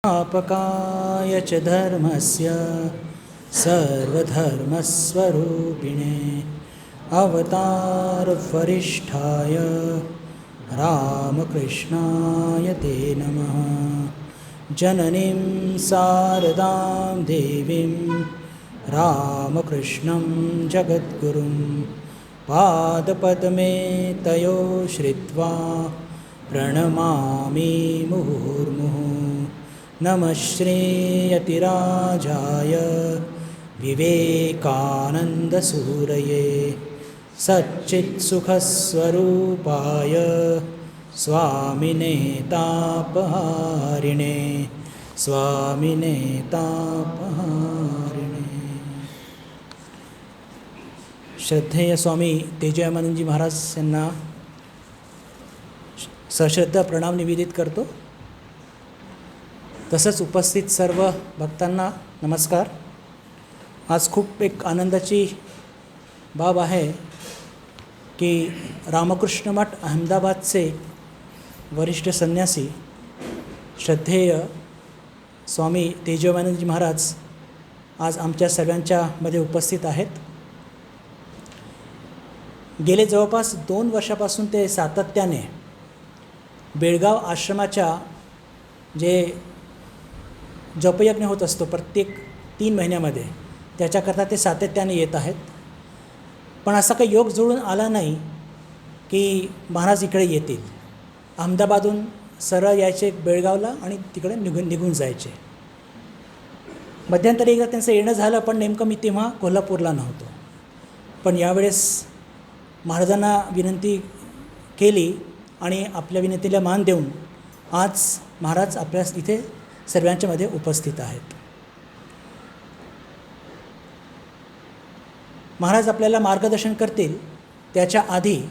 स्थापकाय च धर्मस्य सर्वधर्मस्वरूपिणे अवतारवरिष्ठाय रामकृष्णाय ते नमः। जननीं शारदां देवीं रामकृष्णं जगद्गुरुं पादपद्मे तयो श्रित्वा प्रणमामि मुहुर्मुहुः। नमः श्रीयतिराजाय विवेकानन्दसूरये सच्चित्सुखस्वरूपाय स्वामिने तापहारिणे स्वामिने तापहारिणे। श्रद्धेय स्वामी तेजयानंदजी महाराज यांना सश्रद्धा प्रणाम निवेदित करतो। तसंच उपस्थित सर्व भक्तांना नमस्कार। आज खूप एक आनंदाची बाब आहे की रामकृष्ण मठ अहमदाबादचे वरिष्ठ संन्यासी श्रद्धेय स्वामी तेजयानंदजी महाराज आज आमच्या सर्वांच्या मध्ये उपस्थित आहेत। गेले जवळपास 2 वर्षापासून ते सातत्याने बेळगाव आश्रमाच्या जे जपयज्ञ होत असतो प्रत्येक 3 महिन्यामध्ये, त्याच्याकरता ते सातत्याने येत आहेत। पण असा काही योग जुळून आला नाही की महाराज इकडे येतील। अहमदाबादहून सरळ यायचे बेळगावला आणि तिकडे निघून जायचे। मध्यंतरी एकदा त्यांचं येणं झालं, पण नेमकं मी तेव्हा कोल्हापूरला नव्हतो। पण यावेळेस महाराजांना विनंती केली आणि आपल्या विनंतीला मान देऊन आज महाराज आपल्या इथे सर्वांच्या मध्ये उपस्थित आहेत। महाराज आपल्याला मार्गदर्शन करतील त्याच्या आधी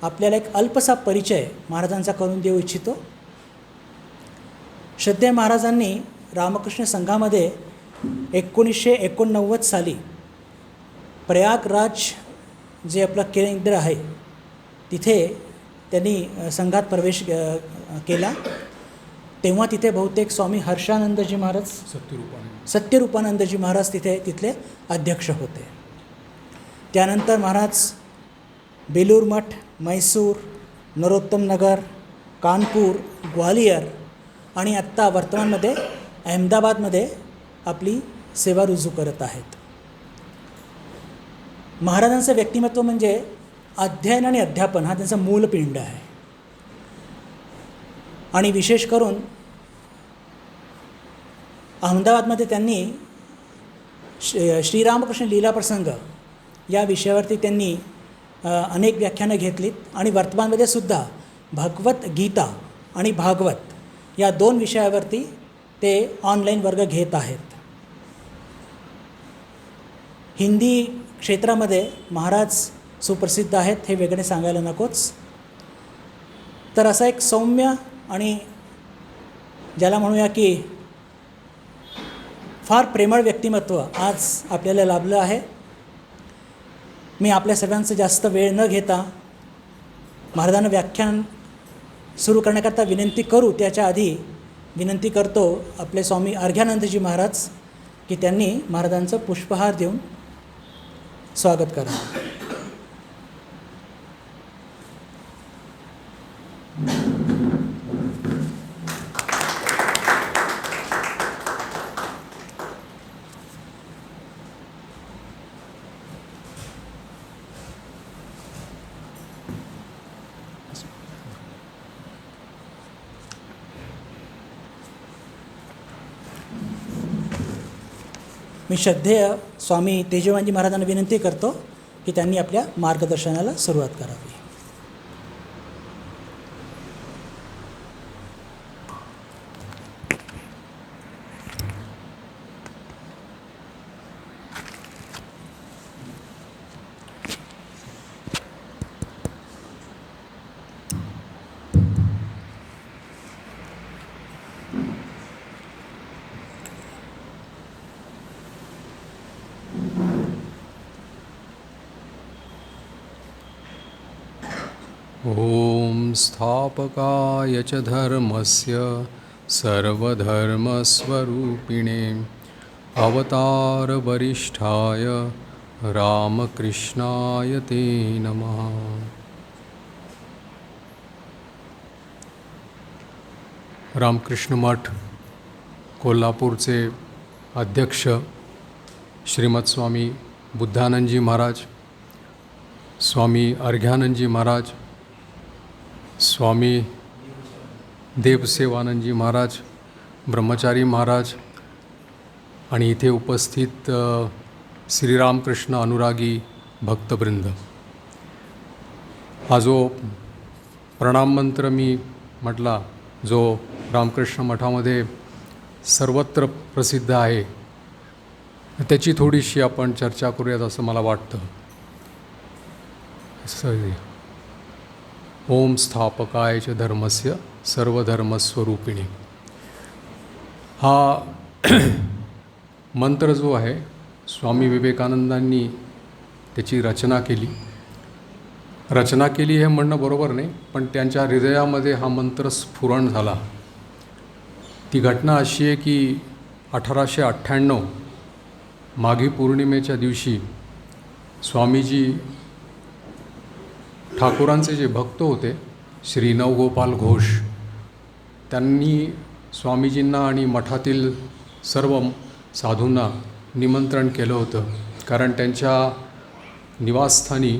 आपल्याला एक अल्पसा परिचय महाराजांचा करून देऊ इच्छितो। श्रद्धेय महाराजांनी रामकृष्ण संघामध्ये 1989 साली प्रयागराज जे आपलं केंद्र आहे तिथे त्यांनी संघात प्रवेश केला। तेव्हा तिथे बहुतेक स्वामी हर्षानंदजी महाराज सत्यरूपानंदजी महाराज तिथले अध्यक्ष होते। त्यानंतर महाराज बेलूर मठ, मैसूर, नरोत्तम नगर, कानपूर, ग्वालियर आणि आत्ता वर्तमानमध्ये अहमदाबादमध्ये आपली सेवा रुजू करत आहेत। महाराजांचं व्यक्तिमत्व म्हणजे अध्ययन आणि अध्यापन हा त्यांचा मूलपिंड आहे। आणि विशेष करून अहमदाबादमध्ये त्यांनी श्रीरामकृष्ण लीला प्रसंग या विषयावरती त्यांनी अनेक व्याख्यानं घेतलीत आणि वर्तमानमध्ये सुद्धा भगवद्गीता आणि भागवत या 2 विषयावरती ते ऑनलाईन वर्ग घेत आहेत। हिंदी क्षेत्रामध्ये महाराज सुप्रसिद्ध आहेत, हे वेगळे सांगायला नकोच। तर असा एक सौम्य आणि ज्याला म्हणूया की फार प्रेमळ व्यक्तिमत्व आज आपल्याला लाभलं आहे। मी आपल्या सर्वांचं जास्त वेळ न घेता महाराजांना व्याख्यान सुरू करण्याकरता विनंती करू त्याच्या आधी विनंती करतो आपले स्वामी अर्घ्यानंदजी महाराज की त्यांनी महाराजांचं पुष्पहार देऊन स्वागत करावं। मी श्रद्धेय स्वामी तेजयानंदजी महाराजांना विनंती करतो की त्यांनी आपल्या मार्गदर्शनाला सुरुवात करावी। ॐ स्थापकाय च धर्मस्य सर्वधर्मस्वरूपिणे अवतारवरिष्ठाय रामकृष्णाय ते नमः। रामकृष्ण मठ कोल्हापूरचे अध्यक्ष श्रीमद स्वामी बुद्धानंदजी महाराज, स्वामी अर्घ्यानंदजी महाराज, स्वामी देवसेवानंदजी महाराज, ब्रह्मचारी महाराज आणि इथे उपस्थित श्रीरामकृष्ण अनुरागी भक्तवृंद, हा जो प्रणाम मंत्र मी म्हटला, जो रामकृष्ण मठामध्ये सर्वत्र प्रसिद्ध आहे, त्याची थोडीशी आपण चर्चा करूयात असं मला वाटतं. ओम स्थापकाय च धर्मस्य सर्वधर्मस्वरूपिणे, हा मंत्र जो आहे स्वामी विवेकानंदांनी त्याची रचना केली हे म्हणणं बरोबर नाही, पण त्यांच्या हृदयामध्ये हा मंत्र स्फुरण झाला. ती घटना अशी आहे की 1898 माघी पौर्णिमेच्या दिवशी स्वामीजी ठाकूरांचे जे भक्त होते श्री नवगोपाल घोष, त्यांनी स्वामीजींना आणि मठातील सर्व साधूंना निमंत्रण केलं होतं, कारण त्यांच्या निवासस्थानी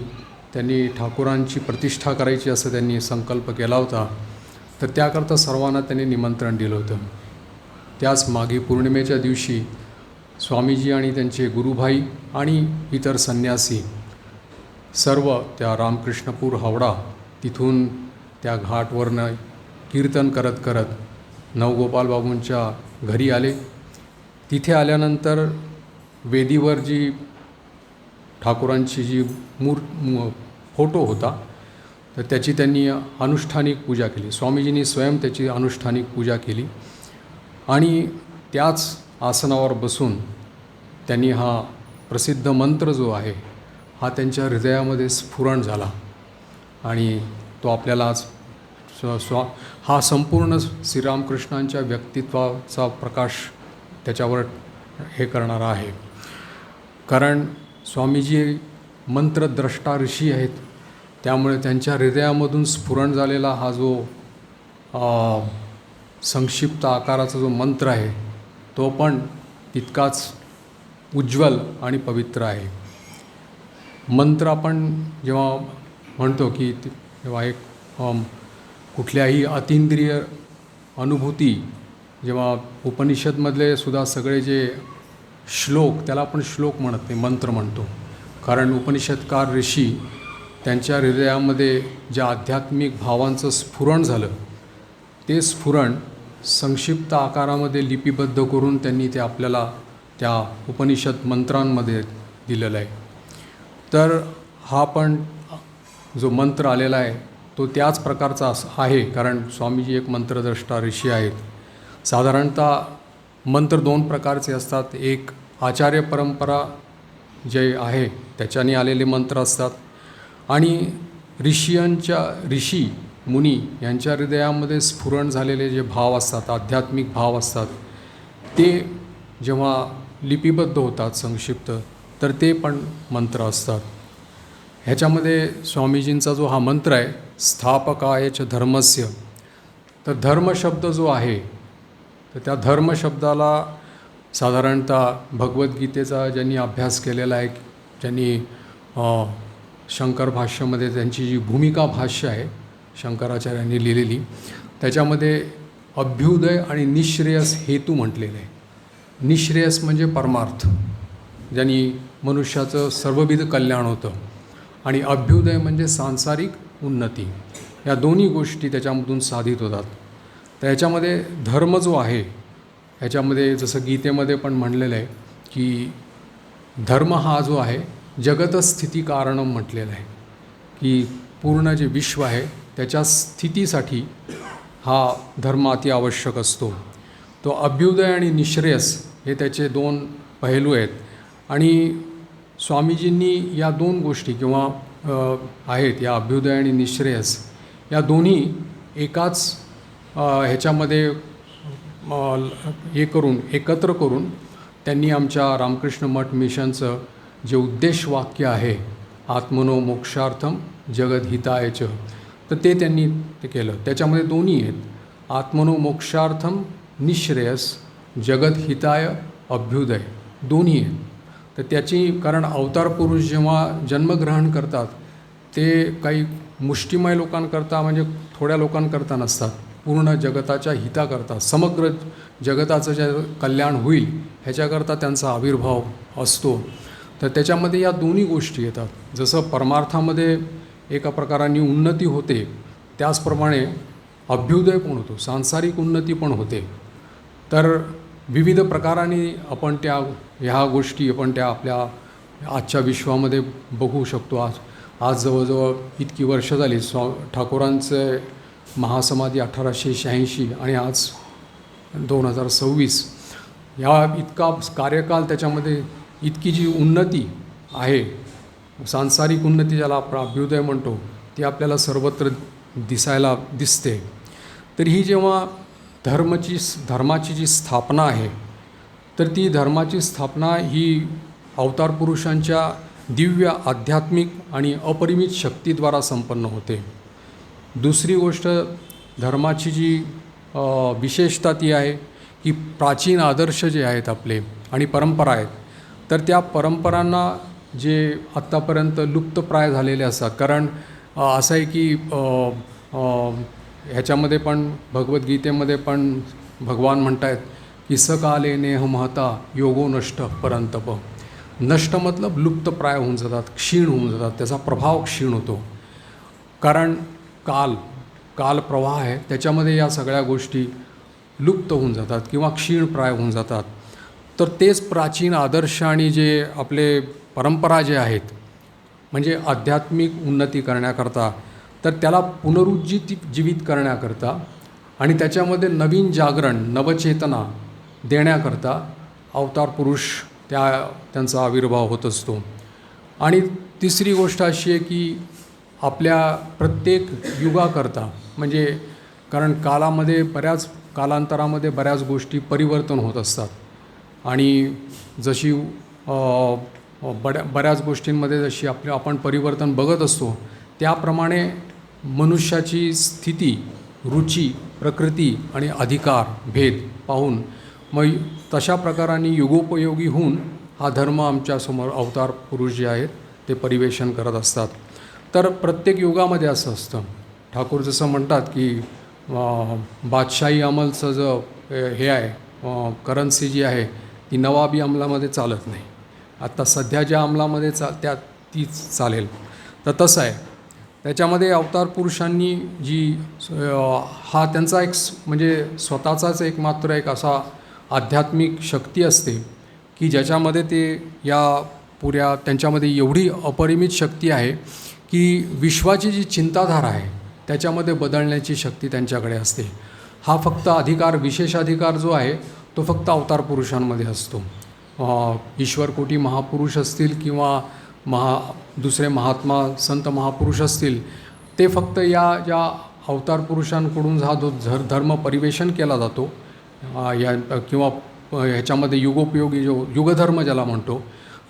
त्यांनी ठाकूरांची प्रतिष्ठा करायची असं त्यांनी संकल्प केला होता. तर त्याकरता सर्वांना त्यांनी निमंत्रण दिलं होतं. त्याच माघी पौर्णिमेच्या दिवशी स्वामीजी आणि त्यांचे गुरुभाई आणि इतर संन्यासी सर्व त्या रामकृष्णपूर हावडा तिथून त्या घाटवरनं कीर्तन करत करत नवगोपाल बाबूंच्या घरी आले. तिथे आल्यानंतर वेदीवर जी ठाकूरांची जी फोटो होता, तर त्याची त्यांनी अनुष्ठानिक पूजा केली. स्वामीजींनी स्वयं त्याची अनुष्ठानिक पूजा केली आणि त्याच आसनावर बसून त्यांनी हा प्रसिद्ध मंत्र जो आहे हा त्यांच्या हृदयामध्ये स्फुरण झाला आणि तो आपल्याला आज हा संपूर्ण श्रीरामकृष्णांच्या व्यक्तित्वाचा प्रकाश त्याच्यावर हे करणारा आहे. कारण स्वामीजी मंत्रद्रष्टा ऋषी आहेत, त्यामुळे त्यांच्या हृदयामधून स्फुरण झालेला हा जो संक्षिप्त आकाराचा जो मंत्र आहे तो पण तितकाच उज्ज्वल आणि पवित्र आहे. मंत्र आपण जेव्हा म्हणतो की तेव्हा एक कुठल्याही अतींद्रिय अनुभूती, जेव्हा उपनिषदमधले सुद्धा सगळे जे श्लोक, त्याला आपण श्लोक म्हणत नाही, मंत्र म्हणतो. कारण उपनिषदकार ऋषी त्यांच्या हृदयामध्ये ज्या आध्यात्मिक भावांचं स्फुरण झालं, ते स्फुरण संक्षिप्त आकारामध्ये लिपिबद्ध करून त्यांनी ते आपल्याला त्या उपनिषद मंत्रांमध्ये दिलेलं आहे. तर हा पण जो मंत्र आलेला आहे तो त्याच प्रकारचा आहे, कारण स्वामीजी एक मंत्रद्रष्टा ऋषी आहेत. साधारणतः मंत्र दोन प्रकारचे असतात. एक आचार्य परंपरा जे आहे त्याच्याने आलेले मंत्र असतात आणि ऋषी मुनी यांच्या हृदयामध्ये स्फुरण झालेले जे भाव असतात, आध्यात्मिक भाव असतात, ते जेव्हा लिपिबद्ध होतात संक्षिप्त, तर ते पण मंत्र असतात. ह्याच्यामध्ये स्वामीजींचा जो हा मंत्र आहे स्थापकाय च धर्मस्य, तर धर्म शब्द जो आहे तर त्या धर्म शब्दाला साधारणतः भगवद्गीतेचा ज्यांनी अभ्यास केलेला आहे, ज्यांनी शंकर भाष्यामध्ये त्यांची जी भूमिका भाष्य आहे शंकराचार्यांनी लिहिलेली, त्याच्यामध्ये अभ्युदय आणि निःश्रेयस हेतू म्हटलेलं आहे. निःश्रेयस म्हणजे परमार्थ, ज्यांनी मनुष्याचं सर्वविध कल्याण होतं, आणि अभ्युदय म्हणजे सांसारिक उन्नती. या दोन्ही गोष्टी त्याच्यामधून साधित होतात. तर याच्यामध्ये धर्म जो आहे, ह्याच्यामध्ये जसं गीतेमध्ये पण म्हणलेलं आहे की धर्म हा जो आहे जगतस्थिती कारणम म्हटलेलं आहे, की पूर्ण जे विश्व आहे त्याच्या स्थितीसाठी हा धर्म अति आवश्यक असतो. तो अभ्युदय आणि निःश्रेयस हे त्याचे दोन पैलू आहेत. आणि स्वामीजींनी या दोन गोष्टी किंवा आहेत, या अभ्युदय आणि निःश्रेयस, या दोन्ही एकाच ह्याच्यामध्ये हे करून एकत्र करून त्यांनी आमच्या रामकृष्ण मठ मिशनचं जे उद्देश वाक्य आहे आत्मनो मोक्षार्थम जगद्हिताय च, तर ते त्यांनी ते केलं. त्याच्यामध्ये दोन्ही आहेत, आत्मनो मोक्षार्थम निःश्रेयस जगद्हिताय अभ्युदय, दोन्ही आहेत. तर त्याची कारण अवतार पुरुष जेव्हा जन्मग्रहण करतात ते काही मुष्टिमय लोकांकरता म्हणजे थोड्या लोकांकरता नसतात, पूर्ण जगताच्या हिताकरता, समग्र जगताचं जे कल्याण होईल ह्याच्याकरता त्यांचा आविर्भाव असतो. तर त्याच्यामध्ये या दोन्ही गोष्टी येतात. जसं परमार्थामध्ये एका प्रकाराने उन्नती होते त्याचप्रमाणे अभ्युदय पण होतो, सांसारिक उन्नती पण होते. तर विविध प्रकाराने आपण ह्या गोष्टी आपण त्या आपल्या आजच्या विश्वामध्ये बघू शकतो. आज जवळजवळ इतकी वर्ष झाली ठाकूरांचे महासमाधी 1886 आणि आज 2026 ह्या इतका कार्यकाल, त्याच्यामध्ये इतकी जी उन्नती आहे, सांसारिक उन्नती ज्याला आपण अभ्युदय म्हणतो, ती आपल्याला सर्वत्र दिसायला दिसते. तर ही जेव्हा धर्माची जी स्थापना आहे, तर ती धर्माची स्थापना ही अवतार पुरुषांच्या दिव्य आध्यात्मिक आणि अपरिमित शक्तीद्वारा संपन्न होते. दुसरी गोष्ट, धर्माची जी विशेषता ती आहे की प्राचीन आदर्श जे आहेत आपले आणि परंपरा आहेत, तर त्या परंपरांना जे आत्तापर्यंत लुप्तप्राय झालेले असतात. कारण असं आहे की ह्याच्यामध्ये पण भगवद्गीतेमध्ये पण भगवान म्हणत आहेत की सकाले नेह महता योगो नष्ट परंतप. नष्ट मतलब लुप्तप्राय होऊन जातात, क्षीण होऊन जातात, त्याचा प्रभाव क्षीण होतो. कारण काल प्रवाह आहे, त्याच्यामध्ये या सगळ्या गोष्टी लुप्त होऊन जातात किंवा क्षीणप्राय होऊन जातात. तर तेच प्राचीन आदर्श आणि जे आपले परंपरा जे आहेत म्हणजे आध्यात्मिक उन्नती करण्याकरता, तर त्याला जीवित करण्याकरता आणि त्याच्यामध्ये नवीन जागरण, नवचेतना देण्याकरता अवतार पुरुष त्यांचा आविर्भाव होत असतो. आणि तिसरी गोष्ट अशी आहे की आपल्या प्रत्येक युगाकरता, म्हणजे कारण कालांतरामध्ये बऱ्याच गोष्टी परिवर्तन होत असतात आणि जशी बऱ्याच गोष्टींमध्ये जशी आपण परिवर्तन बघत असतो, त्याप्रमाणे मनुष्याची स्थिती, रुची, प्रकृती आणि अधिकार भेद पाहून मग तशा प्रकाराने युगोपयोगी होऊन हा धर्म आमच्यासमोर अवतार पुरुष जे आहेत ते परिवेशन करत असतात. तर प्रत्येक युगामध्ये असं असतं. ठाकूर जसं म्हणतात की बादशाही अंमलचं जो हे आहे, करन्सी जी आहे ती नवाबी अंमलामध्ये चालत नाही. आत्ता सध्या ज्या अंमलामध्ये तीच चालेल. तर तसं आहे. त्याच्यामध्ये अवतार पुरुषांनी जी हा त्यांचा एक म्हणजे स्वतःचाच एक मात्र एक असा आध्यात्मिक शक्ती असते की ज्याच्यामध्ये ते या पुऱ्या त्यांच्यामध्ये एवढी अपरिमित शक्ती आहे की विश्वाची जी चिंताधारा आहे त्याच्यामध्ये बदलण्याची शक्ती त्यांच्याकडे असते. हा फक्त अधिकार, विशेष अधिकार जो आहे तो फक्त अवतार पुरुषांमध्ये असतो. ईश्वरकोटी महापुरुष असतील किंवा दुसरे महात्मा संत महापुरुष असतील, ते फक्त ज्या अवतार पुरुषांकडून हा जो धर्म परिवेशन केला जातो किंवा ह्याच्यामध्ये युगोपयोगी जो युगधर्म ज्याला म्हणतो,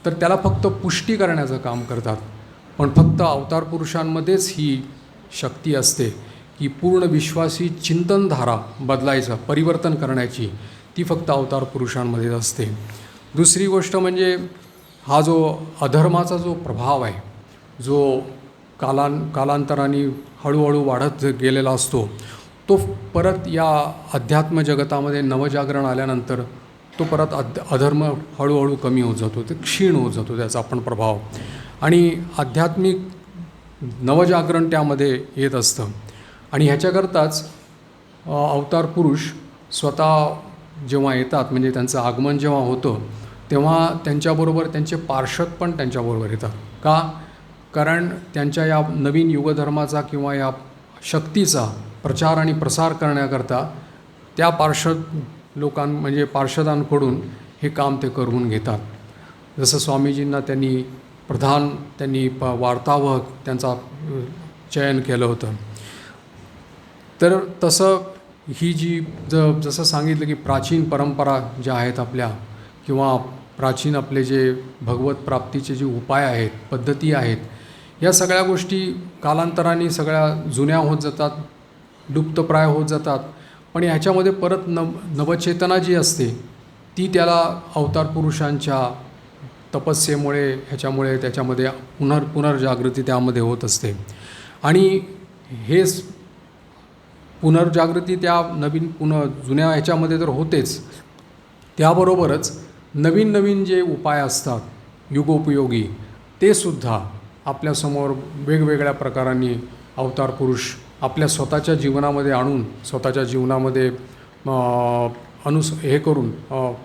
तर त्याला फक्त पुष्टी करण्याचं काम करतात. पण फक्त अवतार पुरुषांमध्येच ही शक्ती असते की पूर्ण विश्वासी चिंतनधारा बदलायचं, परिवर्तन करण्याची, ती फक्त अवतार पुरुषांमध्येच असते. दुसरी गोष्ट म्हणजे हा जो अधर्माचा जो प्रभाव आहे, जो कालांतराने हळूहळू वाढत गेलेला असतो, तो परत या अध्यात्म जगतामध्ये नवजागरण आल्यानंतर तो परत अधर्म हळूहळू कमी होत जातो, ते क्षीण होत जातो त्याचा आपण प्रभाव, आणि आध्यात्मिक नवजागरण त्यामध्ये येत असतं. आणि ह्याच्याकरताच अवतार पुरुष स्वतः जेव्हा येतात, म्हणजे त्यांचं आगमन जेव्हा होतं, तेव्हा त्यांच्याबरोबर त्यांचे पार्षद पण त्यांच्याबरोबर येतात. का? कारण त्यांच्या या नवीन युगधर्माचा किंवा या शक्तीचा प्रचार आणि प्रसार करण्याकरता त्या म्हणजे पार्षदांकडून हे काम ते करून घेतात. जसं स्वामीजींना त्यांनी वार्तावक त्यांचा चयन केलं होतं. तर तसं ही जी जसं सांगितलं की प्राचीन परंपरा ज्या आहेत आपल्या किंवा प्राचीन आपले जे भगवत प्राप्तीचे जे उपाय आहेत, पद्धती आहेत, या सगळ्या गोष्टी कालांतराने सगळ्या जुन्या होत जातात, लुप्तप्राय होत जातात. पण ह्याच्यामध्ये परत नवचेतना जी असते ती त्याला अवतार पुरुषांच्या तपस्येमुळे ह्याच्यामुळे त्याच्यामध्ये पुनर्जागृती त्यामध्ये होत असते. आणि हेच पुनर्जागृती त्या जुन्या ह्याच्यामध्ये तर होतेच, त्याबरोबरच नवीन नवीन जे उपाय असतात युगोपयोगी ते सुद्धा आपल्यासमोर वेगवेगळ्या प्रकारांनी अवतार पुरुष आपल्या स्वतःच्या जीवनामध्ये आणून स्वतःच्या जीवनामध्ये हे करून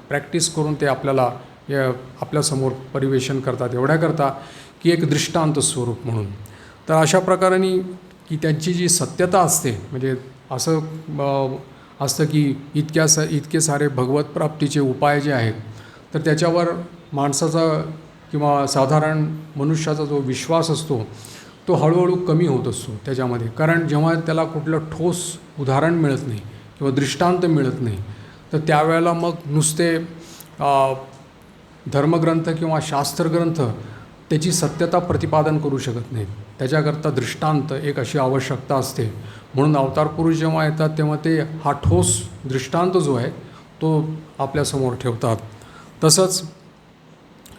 प्रॅक्टिस करून ते आपल्याला आपल्यासमोर परिवेशन करतात, एवढ्याकरता की एक दृष्टांत स्वरूप म्हणून. तर अशा प्रकाराने की त्यांची जी सत्यता असते, म्हणजे असं असतं की इतके सारे भगवत प्राप्तीचे उपाय जे आहेत, तर त्याच्यावर माणसाचा किंवा साधारण मनुष्याचा जो विश्वास असतो तो हळूहळू कमी होत असतो त्याच्यामध्ये. कारण जेव्हा त्याला कुठलं ठोस उदाहरण मिळत नाही किंवा दृष्टांत मिळत नाही, तर त्यावेळेला मग नुसते धर्मग्रंथ किंवा शास्त्रग्रंथ त्याची सत्यता प्रतिपादन करू शकत नाहीत. त्याच्याकरता दृष्टांत एक अशी आवश्यकता असते. म्हणून अवतार पुरुष जेव्हा येतात तेव्हा ते हा ठोस दृष्टांत जो आहे तो आपल्यासमोर ठेवतात. तसंच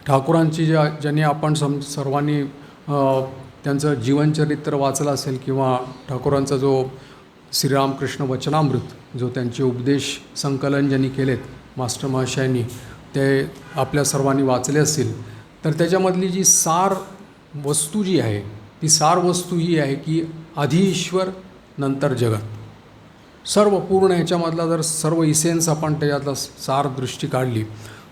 ठाकूरांची ज्यांनी आपण सर्वांनी त्यांचं जीवनचरित्र वाचलं असेल किंवा ठाकूरांचा जो श्रीरामकृष्ण वचनामृत जो त्यांचे उपदेश संकलन ज्यांनी केलेत मास्टर महाशयांनी, ते आपल्या सर्वांनी वाचले असतील. तर त्याच्यामधली जी सार वस्तू जी आहे ती सार वस्तू ही आहे की आधी ईश्वर नंतर जगत. सर्व पूर्ण ह्याच्यामधला जर सर्व इसेन्स आपण त्याच्यातला सार दृष्टी काढली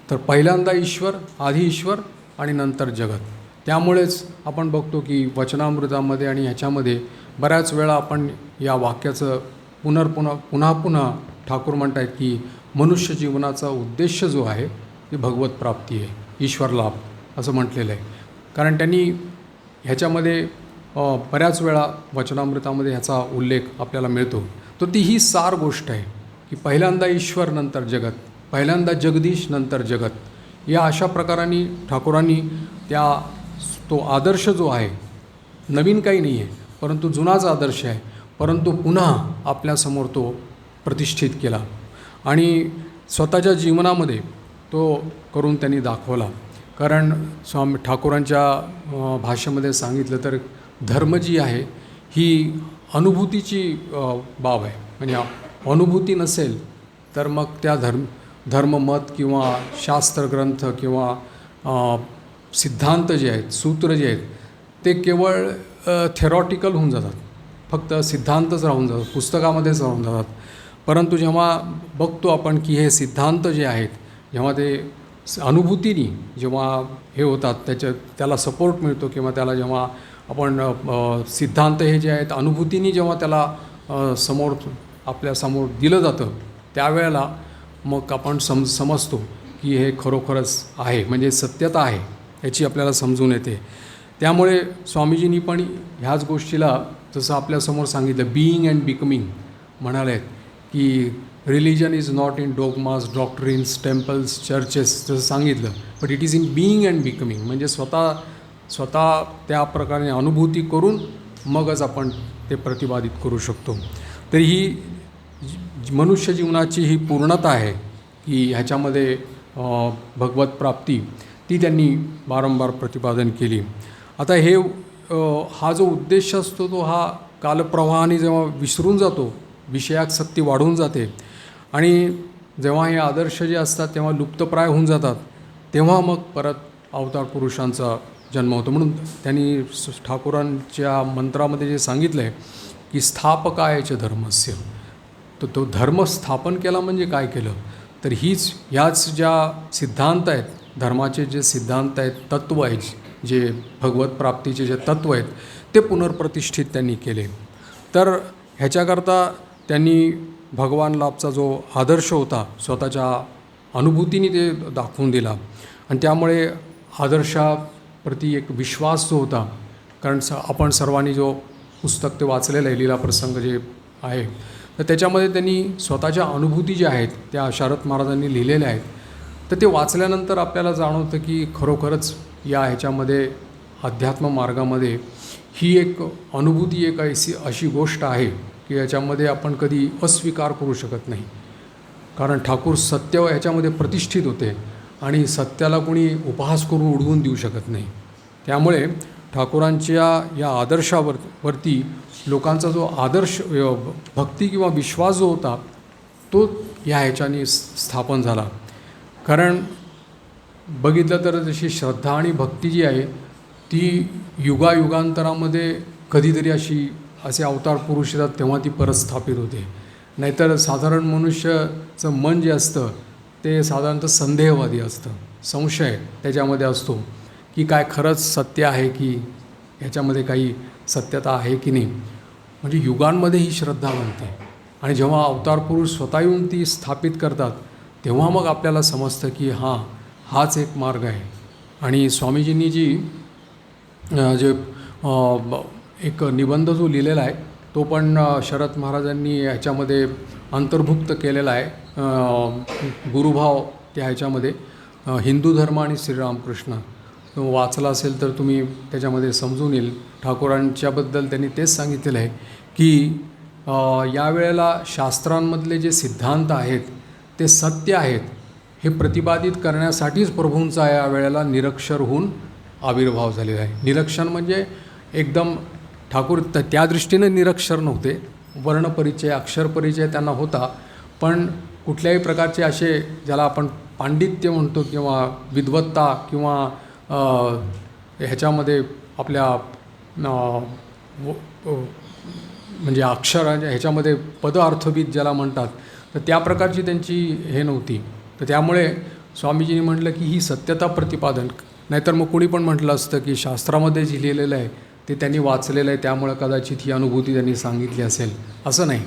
तर पहिल्यांदा ईश्वर, आधी ईश्वर आणि नंतर जगत. त्यामुळेच आपण बघतो की वचनामृतामध्ये आणि ह्याच्यामध्ये बऱ्याच वेळा आपण या वाक्याचं पुन्हा ठाकूर म्हणत आहेत की मनुष्य जीवनाचा उद्देश जो आहे ती भगवत प्राप्ती आहे, ईश्वर लाभ असं म्हटलेलं आहे. कारण त्यांनी ह्याच्यामध्ये बऱ्याच वेळा वचनामृतामध्ये ह्याचा उल्लेख आपल्याला मिळतो. तर ती ही सार गोष्ट आहे की पहिल्यांदा ईश्वर नंतर जगत, पहिल्यांदा जगदीश नंतर जगत. या अशा प्रकाराने ठाकूरांनी तो आदर्श जो आहे, नवीन काही नाही आहे परंतु जुनाच आदर्श आहे, परंतु पुन्हा आपल्यासमोर तो प्रतिष्ठित केला आणि स्वतःच्या जीवनामध्ये तो करून त्यांनी दाखवला. कारण ठाकूरांच्या भाषेमध्ये सांगितलं तर धर्म जी आहे ही अनुभूतीची बाब आहे. म्हणजे अनुभूती नसेल तर मग त्या धर्ममत किंवा शास्त्रग्रंथ किंवा सिद्धांत जे आहेत, सूत्र जे आहेत ते केवळ थेरॉटिकल होऊन जातात, फक्त सिद्धांतच राहून जातात, पुस्तकामध्येच राहून जातात. परंतु जेव्हा बघतो आपण की हे सिद्धांत जे आहेत जेव्हा ते अनुभूतीने जेव्हा हे होतात त्याला सपोर्ट मिळतो किंवा त्याला जेव्हा आपण सिद्धांत हे जे आहेत अनुभूतीने जेव्हा त्याला आपल्यासमोर दिलं जातं त्यावेळेला मग आपण समजतो की हे खरोखरच आहे, म्हणजे सत्यता आहे याची आपल्याला समजून येते. त्यामुळे स्वामीजींनी पण ह्याच गोष्टीला जसं आपल्यासमोर सांगितलं बिईंग अँड बिकमिंग म्हणाले की religion is not in dogmas, doctrines, temples, churches जसं सांगितलं, but it is in being and becoming. म्हणजे स्वतः त्या प्रकारे अनुभूती करून मगच आपण ते प्रतिपादित करू शकतो. तर ही मनुष्य जीवनाची ही पूर्णता आहे की ह्याच्यामध्ये भगवत प्राप्ती ती त्यांनी वारंवार प्रतिपादन केली. आता हा जो उद्देश असतो तो हा कालप्रवाहाने जेव्हा विसरून जातो, विषयासक्ती वाढून जाते आणि जेव्हा हे आदर्श जे असतात तेव्हा लुप्तप्राय होऊन जातात, तेव्हा मग परत अवतार पुरुषांचा जन्म होतो. म्हणून त्यांनी ठाकूरांच्या मंत्रामध्ये जे सांगितलं आहे की स्थापकायच धर्मस्य, तर तो धर्म स्थापन केला म्हणजे काय केलं तर ह्याच ज्या सिद्धांत आहेत, धर्माचे जे सिद्धांत आहेत, तत्त्व आहेत, जे भगवत प्राप्तीचे जे तत्त्व आहेत ते पुनर्प्रतिष्ठित त्यांनी केले. तर ह्याच्याकरता त्यांनी भगवान लाभचा जो आदर्श होता स्वतःच्या अनुभूतीने ते दाखवून दिला आणि त्यामुळे आदर्शाप्रती एक विश्वास जो होता, कारण आपण सर्वांनी जो पुस्तक ते वाचलेलं आहे लीला प्रसंग जे आहे, तर त्याच्यामध्ये त्यांनी स्वतःच्या अनुभूती ज्या आहेत त्या शरद महाराजांनी लिहिलेल्या आहेत. तर ते वाचल्यानंतर आपल्याला जाणवतं की खरोखरच या ह्याच्यामध्ये अध्यात्म मार्गामध्ये ही एक अनुभूती एक अशी गोष्ट आहे की याच्यामध्ये आपण कधी अस्वीकार करू शकत नाही. कारण ठाकूर सत्य ह्याच्यामध्ये प्रतिष्ठित होते आणि सत्याला कोणी उपहास करून उडवून देऊ शकत नाही. त्यामुळे ठाकूरांच्या या आदर्शावरती लोकांचा जो आदर्श भक्ती किंवा विश्वास जो होता तो या ह्याच्याने स्थापन झाला. कारण बघितलं तर जशी श्रद्धा आणि भक्ती जी आहे ती युगायुगांतरामध्ये कधीतरी असे अवतार पुरुष येतात तेव्हा ती परत स्थापित होते. नाहीतर साधारण मनुष्याचं मन जे असतं ते साधारणतः संदेहवादी असतं, संशय त्याच्यामध्ये असतो की काय खरंच सत्य आहे की ह्याच्यामध्ये काही सत्यता आहे की नाही. म्हणजे युगांमध्ये ही श्रद्धा बनते आणि जेव्हा अवतार पुरुष स्वतः येऊन ती स्थापित करतात तेव्हा मग आपल्याला समजतं की हाच एक मार्ग आहे. आणि स्वामीजींनी जे एक निबंध जो लिहिलेला आहे तो पण शरद महाराजांनी ह्याच्यामध्ये अंतर्भुक्त केलेला आहे. गुरुभाव त्या ह्याच्यामध्ये हिंदू धर्म आणि श्रीरामकृष्ण वाचला असेल तर तुम्ही त्याच्यामध्ये समजून येईल. ठाकूरांच्याबद्दल त्यांनी तेच सांगितलेलं आहे की यावेळेला शास्त्रांमधले जे सिद्धांत आहेत ते सत्य आहेत हे प्रतिपादित करण्यासाठीच प्रभूंचा या वेळेला निरक्षर होऊन आविर्भाव झालेला आहे. निरक्षर म्हणजे एकदम ठाकूर त्या दृष्टीनं निरक्षर नव्हते. वर्णपरिचय अक्षरपरिचय त्यांना होता, पण कुठल्याही प्रकारचे असे ज्याला आपण पांडित्य म्हणतो किंवा विद्वत्ता किंवा ह्याच्यामध्ये आपल्या म्हणजे अक्षरांच्या ह्याच्यामध्ये पदार्थविद ज्याला म्हणतात तर त्या प्रकारची त्यांची हे नव्हती. तर त्यामुळे स्वामीजींनी म्हटलं की ही सत्यता प्रतिपादन. नाहीतर मग कोणी पण म्हटलं असतं की शास्त्रामध्ये जे लिहिलेलं आहे ते त्यांनी वाचलेलं आहे त्यामुळे कदाचित ही अनुभूती त्यांनी सांगितली असेल. असं नाही.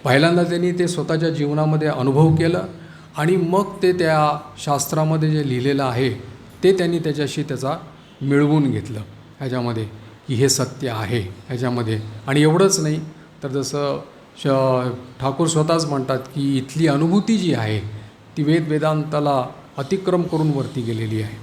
पहिल्यांदा त्यांनी ते स्वतःच्या जीवनामध्ये अनुभव केलं आणि मग ते त्या शास्त्रामध्ये जे लिहिलेलं आहे ते त्यांनी त्याचा मिळवून घेतलं ह्याच्यामध्ये की हे सत्य आहे ह्याच्यामध्ये. आणि एवढंच नाही तर जसं ठाकूर स्वतःच म्हणतात की इथली अनुभूती जी आहे ती वेदांताला अतिक्रम करून वरती गेलेली आहे.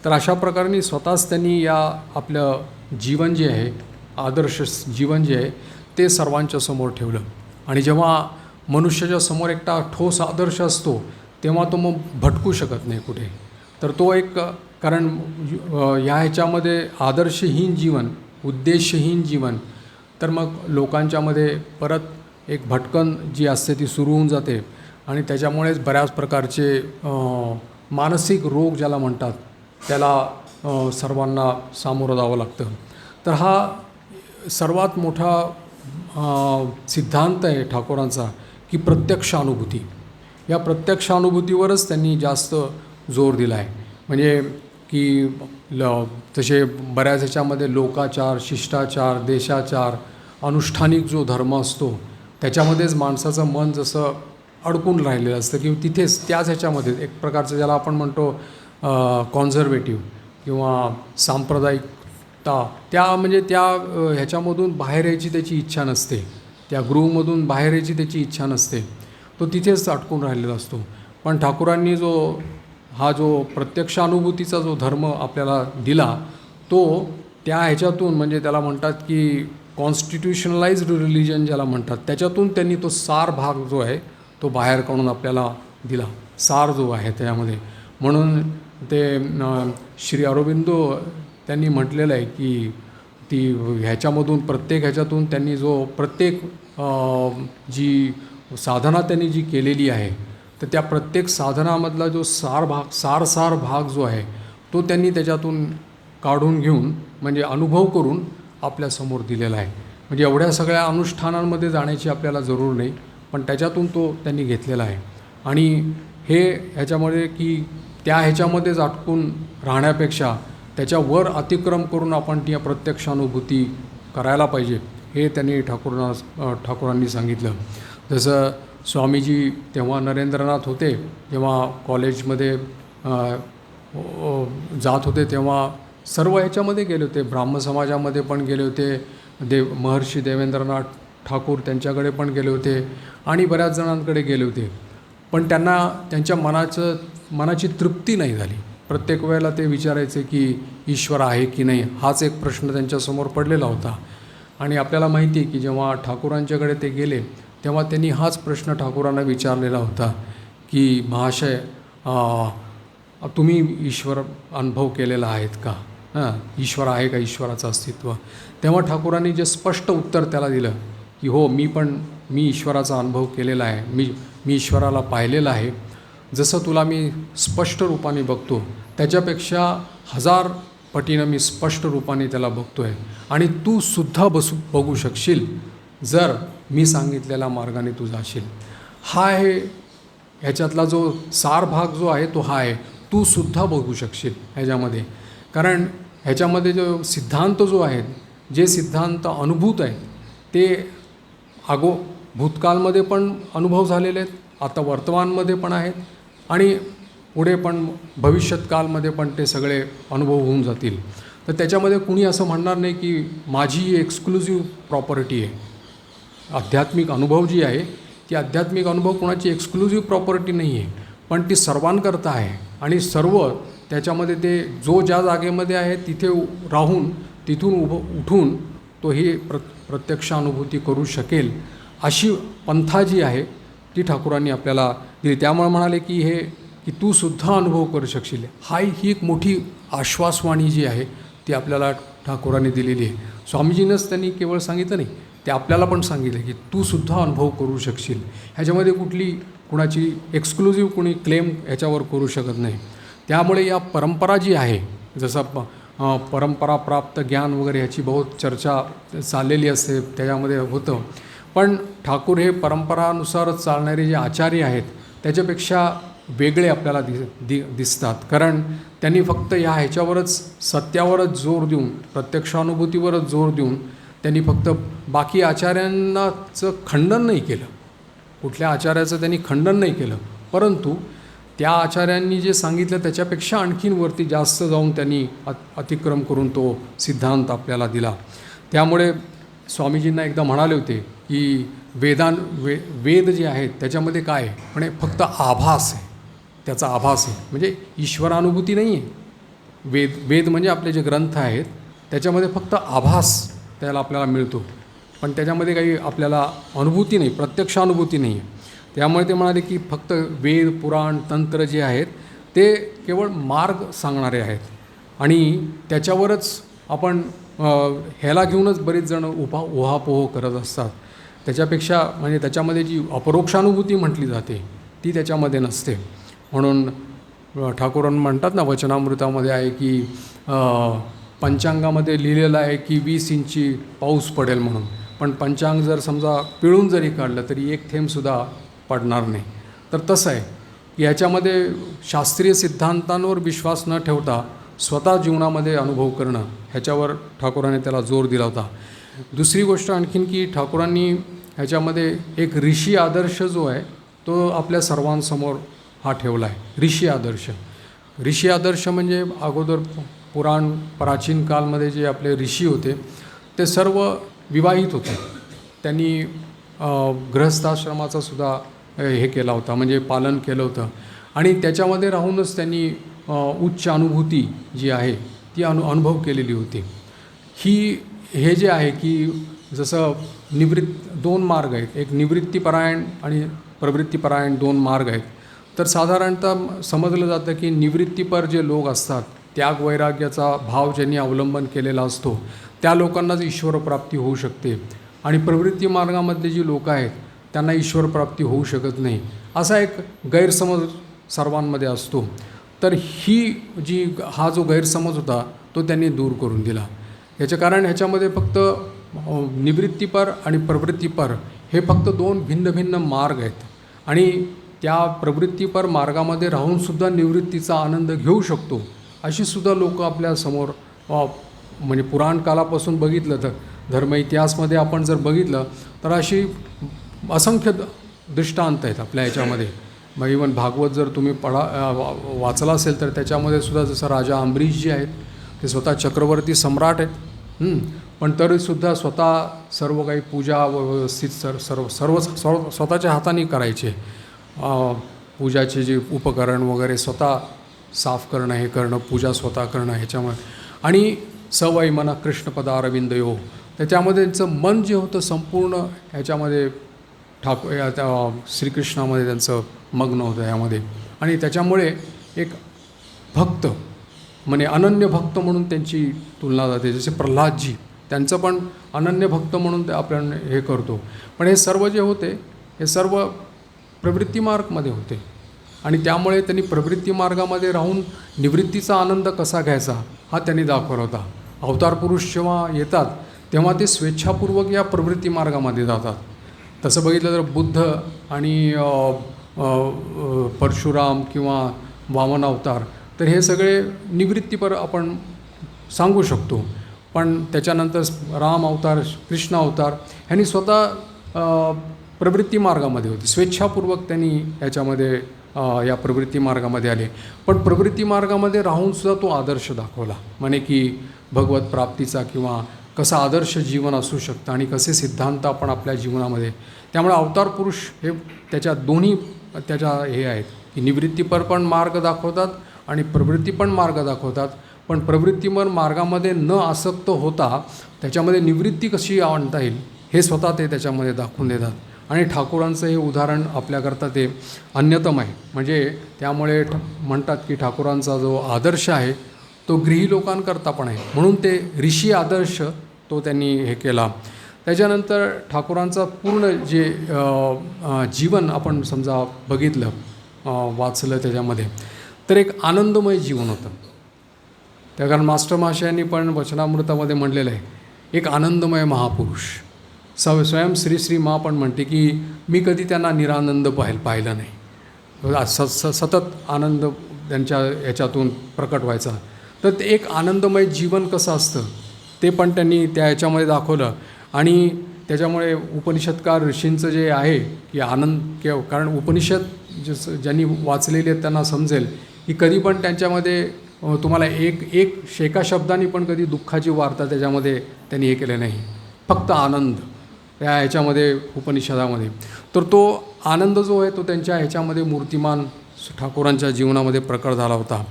तर अशा प्रकारे स्वतःच त्यांनी या आपलं जीवन जे आहे आदर्श जीवन जे आहे ते सर्वांच्या समोर ठेवलं. आणि जेव्हा मनुष्याच्या समोर एकटा ठोस आदर्श असतो तेव्हा तो मग भटकू शकत नाही कुठे. तर तो एक कारण या ह्याच्यामध्ये आदर्शहीन जीवन उद्देशहीन जीवन तर मग लोकांच्यामध्ये परत एक भटकन जी असते ती सुरू होऊन जाते आणि त्याच्यामुळेच बऱ्याच प्रकारचे मानसिक रोग ज्याला म्हणतात त्याला सर्वांना सामोरं जावं लागतं. तर हा सर्वात मोठा सिद्धांत आहे ठाकूरांचा की प्रत्यक्ष अनुभूती. या प्रत्यक्ष अनुभूतीवरच त्यांनी जास्त जोर दिला आहे. म्हणजे की तसे बऱ्याच ह्याच्यामध्ये लोकाचार शिष्टाचार देशाचार अनुष्ठानिक जो धर्म असतो त्याच्यामध्येच माणसाचं मन जसं अडकून राहिलेलं असतं की तिथेच त्याच ह्याच्यामध्ये एक प्रकारचं ज्याला आपण म्हणतो कॉन्झर्वेटिव्ह किंवा सांप्रदायिकता त्या म्हणजे त्या ह्याच्यामधून बाहेर यायची त्याची इच्छा नसते. त्या गृहमधून बाहेर यायची त्याची इच्छा नसते. तो तिथेच अडकून राहिलेला असतो. पण ठाकूरांनी जो प्रत्यक्ष अनुभूतीचा जो धर्म आपल्याला दिला तो त्या ह्याच्यातून म्हणजे त्याला म्हणतात की कॉन्स्टिट्यूशनलाइज्ड रिलिजन ज्याला म्हणतात त्याच्यातून त्यांनी तो सार भाग जो आहे तो बाहेर काढून आपल्याला दिला. सार जो आहे त्याच्यामध्ये म्हणून ते श्री अरविंदो त्यांनी म्हटलेलं आहे की ती ह्याच्यामधून प्रत्येक ह्याच्यातून त्यांनी जो प्रत्येक जी साधना त्यांनी जी केलेली आहे तर त्या प्रत्येक साधनामधला जो सार भाग जो आहे तो त्यांनी त्याच्यातून काढून घेऊन म्हणजे अनुभव करून आपल्यासमोर दिलेला आहे. म्हणजे एवढ्या सगळ्या अनुष्ठानांमध्ये जाण्याची आपल्याला जरूर नाही पण त्याच्यातून तो त्यांनी घेतलेला आहे. आणि हे ह्याच्यामध्ये की त्या ह्याच्यामध्येच अटकून राहण्यापेक्षा त्याच्यावर अतिक्रम करून आपण ती प्रत्यक्ष अनुभूती करायला पाहिजे हे त्यांनी ठाकूरांनी सांगितलं. जसं स्वामीजी तेव्हा नरेंद्रनाथ होते जेव्हा कॉलेजमध्ये जात होते तेव्हा सर्व ह्याच्यामध्ये गेले होते. ब्राह्म समाजामध्ये पण गेले होते. महर्षी देवेंद्रनाथ ठाकूर त्यांच्याकडे पण गेले होते आणि बऱ्याच जणांकडे गेले होते, पण त्यांना त्यांच्या मनाची तृप्ती नाही झाली. प्रत्येक वेळेला ते विचारायचे की ईश्वर आहे की नाही, हाच एक प्रश्न त्यांच्यासमोर पडलेला होता. आणि आपल्याला माहिती आहे की जेव्हा ठाकूरांच्याकडे ते गेले तेव्हा त्यांनी हाच प्रश्न ठाकूरांना विचारलेला होता की महाशय, तुम्ही ईश्वर अनुभव केलेला आहेत का? ईश्वर आहे का, ईश्वराचं अस्तित्व? तेव्हा ठाकूरांनी जे स्पष्ट उत्तर त्याला दिलं की हो, मी ईश्वराचा अनुभव केलेला आहे, मी ईश्वराला पाहिलेलं आहे. जसं तुला मी स्पष्ट रूपाने बघतो त्याच्यापेक्षा 1000 पटीनं मी स्पष्ट रूपाने त्याला बघतो आहे, आणि तू सुद्धा बघू शकशील जर मी सांगितलेल्या मार्गाने तू जाशील. हा आहे ह्याच्यातला जो सार भाग जो आहे तो हा आहे. तू सुद्धा बघू शकशील ह्याच्यामध्ये, कारण ह्याच्यामध्ये जो सिद्धांत जो आहे, जे सिद्धांत अनुभूत आहेत ते भूतकाळमध्ये पण अनुभव झालेले आहेत, आता वर्तमानमध्ये पण आहेत, आणि पुढे पण भविष्यात कालमध्ये पण ते सगळे अनुभव होऊन जातील. तर त्याच्यामध्ये कुणी असं म्हणणार नाही की माझी एक्सक्लुझिव्ह प्रॉपर्टी आहे. आध्यात्मिक अनुभव जी आहे ती आध्यात्मिक अनुभव कोणाची एक्सक्लुझिव्ह प्रॉपर्टी नाही आहे, पण ती सर्वांकरता आहे. आणि सर्व त्याच्यामध्ये ते जो ज्या जागेमध्ये आहे तिथे राहून तिथून उठून तो ही प्रत्यक्ष अनुभूती करू शकेल, अशी पंथा जी आहे ती ठाकूरांनी आपल्याला दिली. त्यामुळे म्हणाले की तू सुद्धा अनुभव करू शकशील. ही एक मोठी आश्वासवाणी जी आहे ती आपल्याला ठाकूरांनी दिलेली आहे. स्वामीजींनाच त्यांनी केवळ सांगितलं नाही, ते आपल्याला पण सांगितलं की तू सुद्धा अनुभव करू शकशील. ह्याच्यामध्ये कुणाची एक्सक्लुझिव्ह कुणी क्लेम ह्याच्यावर करू शकत नाही. त्यामुळे या परंपरा जी आहे, जसं परंपरा प्राप्त ज्ञान वगैरे ह्याची बहुत चर्चा चाललेली असते, त्याच्यामध्ये होतं. पण ठाकूर हे परंपरानुसारच चालणारे जे आचार्य आहेत त्याच्यापेक्षा वेगळे आपल्याला दिसतात, कारण त्यांनी फक्त ह्याच्यावरच सत्यावरच जोर देऊन, प्रत्यक्षानुभूतीवरच जोर देऊन त्यांनी फक्त बाकी आचार्यांनाचं खंडन नाही केलं, कुठल्या आचार्याचं त्यांनी खंडन नाही केलं, परंतु त्या आचार्यांनी जे सांगितलं त्याच्यापेक्षा आणखीन वरती जास्त जाऊन त्यांनी अतिक्रम करून तो सिद्धांत आपल्याला दिला. त्यामुळे स्वामीजींना एकदा म्हणाले होते की वेद जे आहेत त्याच्यामध्ये काय आहे, पण फक्त आभास आहे, त्याचा आभास आहे, म्हणजे ईश्वरानुभूती नाही आहे. वेद म्हणजे आपले जे ग्रंथ आहेत त्याच्यामध्ये फक्त आभास त्याला आपल्याला मिळतो, पण त्याच्यामध्ये काही आपल्याला अनुभूती नाही, प्रत्यक्ष अनुभूती नाही आहे. त्यामुळे ते म्हणाले की फक्त वेद, पुराण, तंत्र जे आहेत ते केवळ मार्ग सांगणारे आहेत, आणि त्याच्यावरच आपण ह्याला घेऊनच बरेच जण उहापोह करत असतात. त्याच्यापेक्षा म्हणजे त्याच्यामध्ये जी अपरोक्षानुभूती म्हटली जाते ती त्याच्यामध्ये नसते. म्हणून ठाकूरांनी म्हणतात ना, वचनामृतामध्ये आहे की पंचांगामध्ये लिहिलेलं आहे की 20 इंची पाऊस पडेल म्हणून, पण पंचांग जर समजा पिळून जरी काढलं तरी एक थेंबसुद्धा पडणार नाही. तर तसं आहे की ह्याच्यामध्ये शास्त्रीय सिद्धांतांवर विश्वास न ठेवता स्वतः जीवनामध्ये अनुभव करणं, ह्याच्यावर ठाकूरांनी त्याला जोर दिला होता. दुसरी गोष्ट आणखीन की ठाकूरांनी ह्याच्यामध्ये एक ऋषी आदर्श जो आहे तो आपल्या सर्वांसमोर हा ठेवला आहे. ऋषी आदर्श म्हणजे अगोदर प्राचीन कालमध्ये जे आपले ऋषी होते ते सर्व विवाहित होते. त्यांनी गृहस्थाश्रमाचा सुद्धा हे केला होता, म्हणजे पालन केलं होतं, आणि त्याच्यामध्ये राहूनच त्यांनी उच्च अनुभूती जी आहे ती अनुभव केलेली होती. हे जे आहे की जसं दोन मार्ग आहेत, एक निवृत्तीपरायण आणि प्रवृत्तीपरायण 2 मार्ग आहेत. तर साधारणतः समजलं जातं की निवृत्तीपर जे लोक असतात, त्याग वैराग्याचा भाव ज्यांनी अवलंबन केलेला असतो त्या लोकांनाच ईश्वरप्राप्ती होऊ शकते, आणि प्रवृत्ती मार्गामधले जी लोक आहेत त्यांना ईश्वरप्राप्ती होऊ शकत नाही, असा एक गैरसमज सर्वांमध्ये असतो. तर हा जो गैरसमज होता तो त्यांनी दूर करून दिला. याचं कारण ह्याच्यामध्ये फक्त निवृत्तीपर आणि प्रवृत्तीपर हे फक्त 2 भिन्न मार्ग आहेत, आणि त्या प्रवृत्तीपर मार्गामध्ये राहूनसुद्धा निवृत्तीचा आनंद घेऊ शकतो अशी सुद्धा लोक आपल्यासमोर, म्हणजे पुराण कालापासून बघितलं तर धर्म इतिहासमध्ये आपण जर बघितलं तर अशी असंख्य दृष्टांत आहेत आपल्या ह्याच्यामध्ये. मग इवन भागवत जर तुम्ही वाचला असेल तर त्याच्यामध्ये सुद्धा जसं राजा अंबरीश जे आहेत ते स्वतः चक्रवर्ती सम्राट आहेत, पण तरीसुद्धा स्वतः सर्व काही पूजा व्यवस्थित स्वतःच्या हाताने करायचे. पूजाचे जे उपकरण वगैरे स्वतः साफ करणं, हे करणं, पूजा स्वतः करणं ह्याच्यामुळे. आणि सवय मना कृष्णपदा अरविंदयो, त्याच्यामध्ये त्यांचं मन जे होतं संपूर्ण ह्याच्यामध्ये श्रीकृष्णामध्ये त्यांचं मग्न होतं ह्यामध्ये. आणि त्याच्यामुळे एक भक्त म्हणजे अनन्य भक्त म्हणून त्यांची तुलना जाते. जसे प्रल्हादजी, त्यांचं पण अनन्य भक्त म्हणून ते आपण हे करतो. पण हे सर्व जे होते हे सर्व प्रवृत्ती मार्गमध्ये होते. आणि त्यामुळे त्यांनी प्रवृत्ती मार्गामध्ये राहून निवृत्तीचा आनंद कसा घ्यायचा हा त्यांनी दाखवला होता. अवतार पुरुष जेव्हा येतात तेव्हा ते स्वेच्छापूर्वक या प्रवृत्ती मार्गामध्ये जातात. तसं बघितलं तर बुद्ध आणि परशुराम किंवा वामन अवतार, तर हे सगळे निवृत्तीपर आपण सांगू शकतो. पण त्याच्यानंतर राम अवतार, कृष्ण अवतार ह्यांनी स्वतः प्रवृत्ती मार्गामध्ये होते. स्वेच्छापूर्वक त्यांनी याच्यामध्ये या प्रवृत्ती मार्गामध्ये आले. पण प्रवृत्ती मार्गामध्ये राहूनसुद्धा तो आदर्श दाखवला, म्हणे की भगवत प्राप्तीचा किंवा कसं आदर्श जीवन असू शकतं आणि कसे सिद्धांत आपण आपल्या जीवनामध्ये. त्यामुळे अवतार पुरुष हे त्याच्या दोन्ही त्याच्या हे आहेत की निवृत्तीपर पण मार्ग दाखवतात आणि प्रवृत्ती पण मार्ग दाखवतात. पण प्रवृत्तीपर मार्गामध्ये न आसक्त होता त्याच्यामध्ये निवृत्ती कशी आणता येईल हे स्वतः ते त्याच्यामध्ये दाखवून देतात. आणि ठाकूरांचं हे उदाहरण आपल्याकरता ते अन्यतम आहे. म्हणजे त्यामुळे म्हणतात की ठाकूरांचा जो आदर्श आहे तो गृही लोकांकरता पण आहे, म्हणून ते ऋषी आदर्श तो त्यांनी हे केला. त्याच्यानंतर ठाकूरांचा पूर्ण जे जीवन आपण समजा बघितलं, वाचलं त्याच्यामध्ये, तर एक आनंदमय जीवन होतं. त्या कारण मास्टर महाशयांनी पण वचनामृतामध्ये म्हणलेलं आहे एक आनंदमय महापुरुष. स्वयं श्री मा पण म्हणते की मी कधी त्यांना निरानंद पाहिलं नाही. सतत आनंद त्यांच्या ह्याच्यातून प्रकट व्हायचा. तर ते एक आनंदमय जीवन कसं असतं ते पण त्यांनी त्या ह्याच्यामध्ये दाखवलं. आणि त्याच्यामुळे उपनिषदकार ऋषींचं जे आहे की आनंद कारण उपनिषद ज्यांनी वाचलेले आहेत त्यांना समजेल की कधी पण त्यांच्यामध्ये तुम्हाला एक एका शब्दाने पण कधी दुःखाची वार्ता त्याच्यामध्ये त्यांनी हे केलं नाही, फक्त आनंद त्या ह्याच्यामध्ये उपनिषदामध्ये. तर तो आनंद जो आहे तो त्यांच्या ह्याच्यामध्ये मूर्तिमान ठाकूरांच्या जीवनामध्ये प्रकट झाला होता.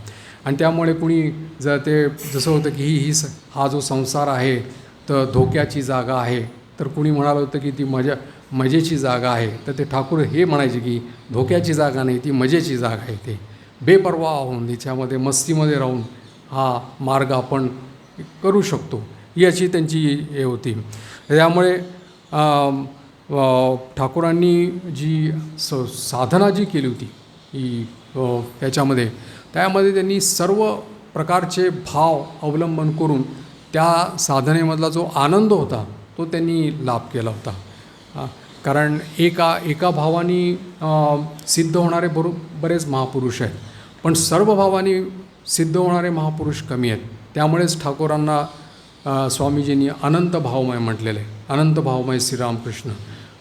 आणि त्यामुळे कुणी जर ते जसं होतं की हा जो संसार आहे तर धोक्याची जागा आहे, तर कुणी म्हणालं होतं की ती मजेची जागा आहे. तर ते ठाकूर हे म्हणायचे की धोक्याची जागा नाही, ती मजेची जागा आहे. ते बेपर्वा होऊन तिच्यामध्ये मस्तीमध्ये राहून हा मार्ग आपण करू याची याची त्यांची हे होती. त्यामुळे ठाकूरांनी जी साधना जी केली होती ही याच्यामध्ये, त्यामध्ये त्यांनी सर्व प्रकारचे भाव अवलंबन करून त्या साधनेमधला जो आनंद होता तो त्यांनी लाभ केला होता. कारण एका भावाने सिद्ध होणारे बरेच महापुरुष आहेत, पण सर्व भावाने सिद्ध होणारे महापुरुष कमी आहेत. त्यामुळेच ठाकूरांना स्वामीजींनी अनंत भावमय म्हटलेलं आहे, अनंत भावमय श्रीरामकृष्ण.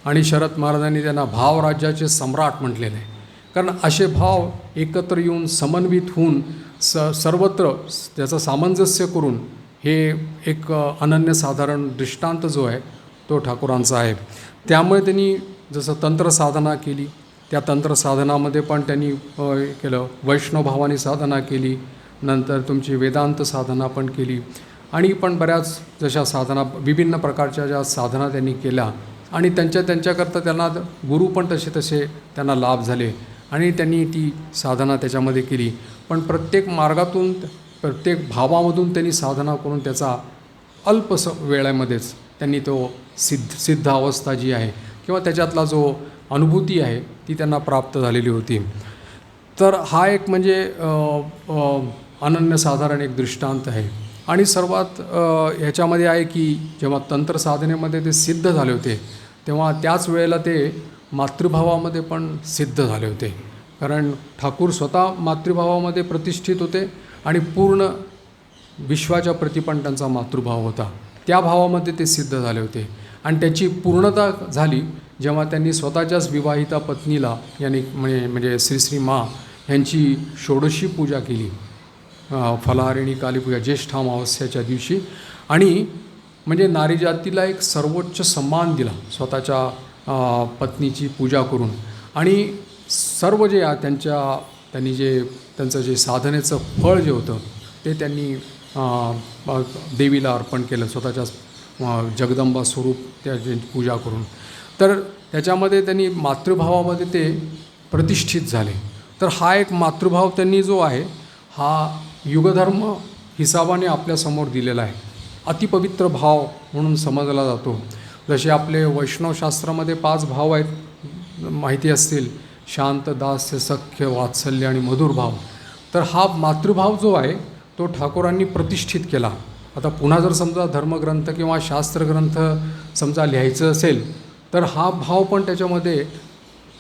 आणि शरद महाराजांनी त्यांना भावराज्याचे सम्राट म्हटलेले आहे. कारण असे भाव एकत्र येऊन समन्वित होऊन सर्वत्र त्याचं सामंजस्य करून हे एक अनन्यसाधारण दृष्टांत जो आहे तो ठाकूरांचा आहे. त्यामुळे त्यांनी जसं तंत्रसाधना केली, त्या तंत्रसाधनामध्ये पण त्यांनी केलं, वैष्णवभावाने साधना केली, नंतर तुमची वेदांत साधना पण केली. आणि पण बऱ्याच जशा साधना विभिन्न प्रकारच्या ज्या साधना त्यांनी केल्या आणि त्यांच्याकरता त्यांना गुरु पण तसे त्यांना लाभ झाले आणि त्यांनी ती साधना त्याच्यामध्ये केली. पण प्रत्येक मार्गातून प्रत्येक भावामधून त्यांनी साधना करून त्याचा अल्प वेळेमध्येच त्यांनी तो सिद्ध अवस्था जी आहे किंवा त्याच्यातला जो अनुभूती आहे ती त्यांना प्राप्त झालेली होती. तर हा एक म्हणजे अनन्यसाधारण एक दृष्टांत आहे. आणि सर्वात ह्याच्यामध्ये आहे की जेव्हा तंत्रसाधनेमध्ये ते सिद्ध झाले होते तेव्हा त्याच वेळेला ते मातृभावामध्ये पण सिद्ध झाले होते. कारण ठाकूर स्वतः मातृभावामध्ये प्रतिष्ठित होते आणि पूर्ण विश्वाच्या प्रति पण त्यांचा मातृभाव होता. त्या भावामध्ये ते सिद्ध झाले होते. आणि त्याची पूर्णता झाली जेव्हा त्यांनी स्वतःच्याच विवाहिता पत्नीला यांनी म्हणजे श्री मा यांची षोडशी पूजा केली, फलाहारिणी कालीपूजा ज्येष्ठ अमावस्याच्या दिवशी. आणि म्हणजे नारी जातीला एक सर्वोच्च सन्मान दिला स्वतःच्या पत्नीची पूजा करून. आणि सर्व जे त्यांचं जे साधनेचं फळ जे होतं ते त्यांनी देवीला अर्पण केलं, स्वतःच्या जगदंबा स्वरूप त्याची पूजा करून. तर त्याच्यामध्ये त्यांनी मातृभावामध्ये ते प्रतिष्ठित झाले. तर हा एक मातृभाव त्यांनी जो आहे हा युगधर्म हिसाबाने आपल्यासमोर दिलेला आहे. अतिपवित्र भाव म्हणून समजला जातो. जसे आपले वैष्णवशास्त्रामध्ये 5 भाव आहेत, माहिती असतील: शांत, दास्य, सख्य, वात्सल्य आणि मधुर भाव. तर हा मातृभाव जो आहे तो ठाकूरांनी प्रतिष्ठित केला. आता पुन्हा जर समजा धर्मग्रंथ किंवा शास्त्रग्रंथ समजा लिहायचं असेल तर हा भाव पण त्याच्यामध्ये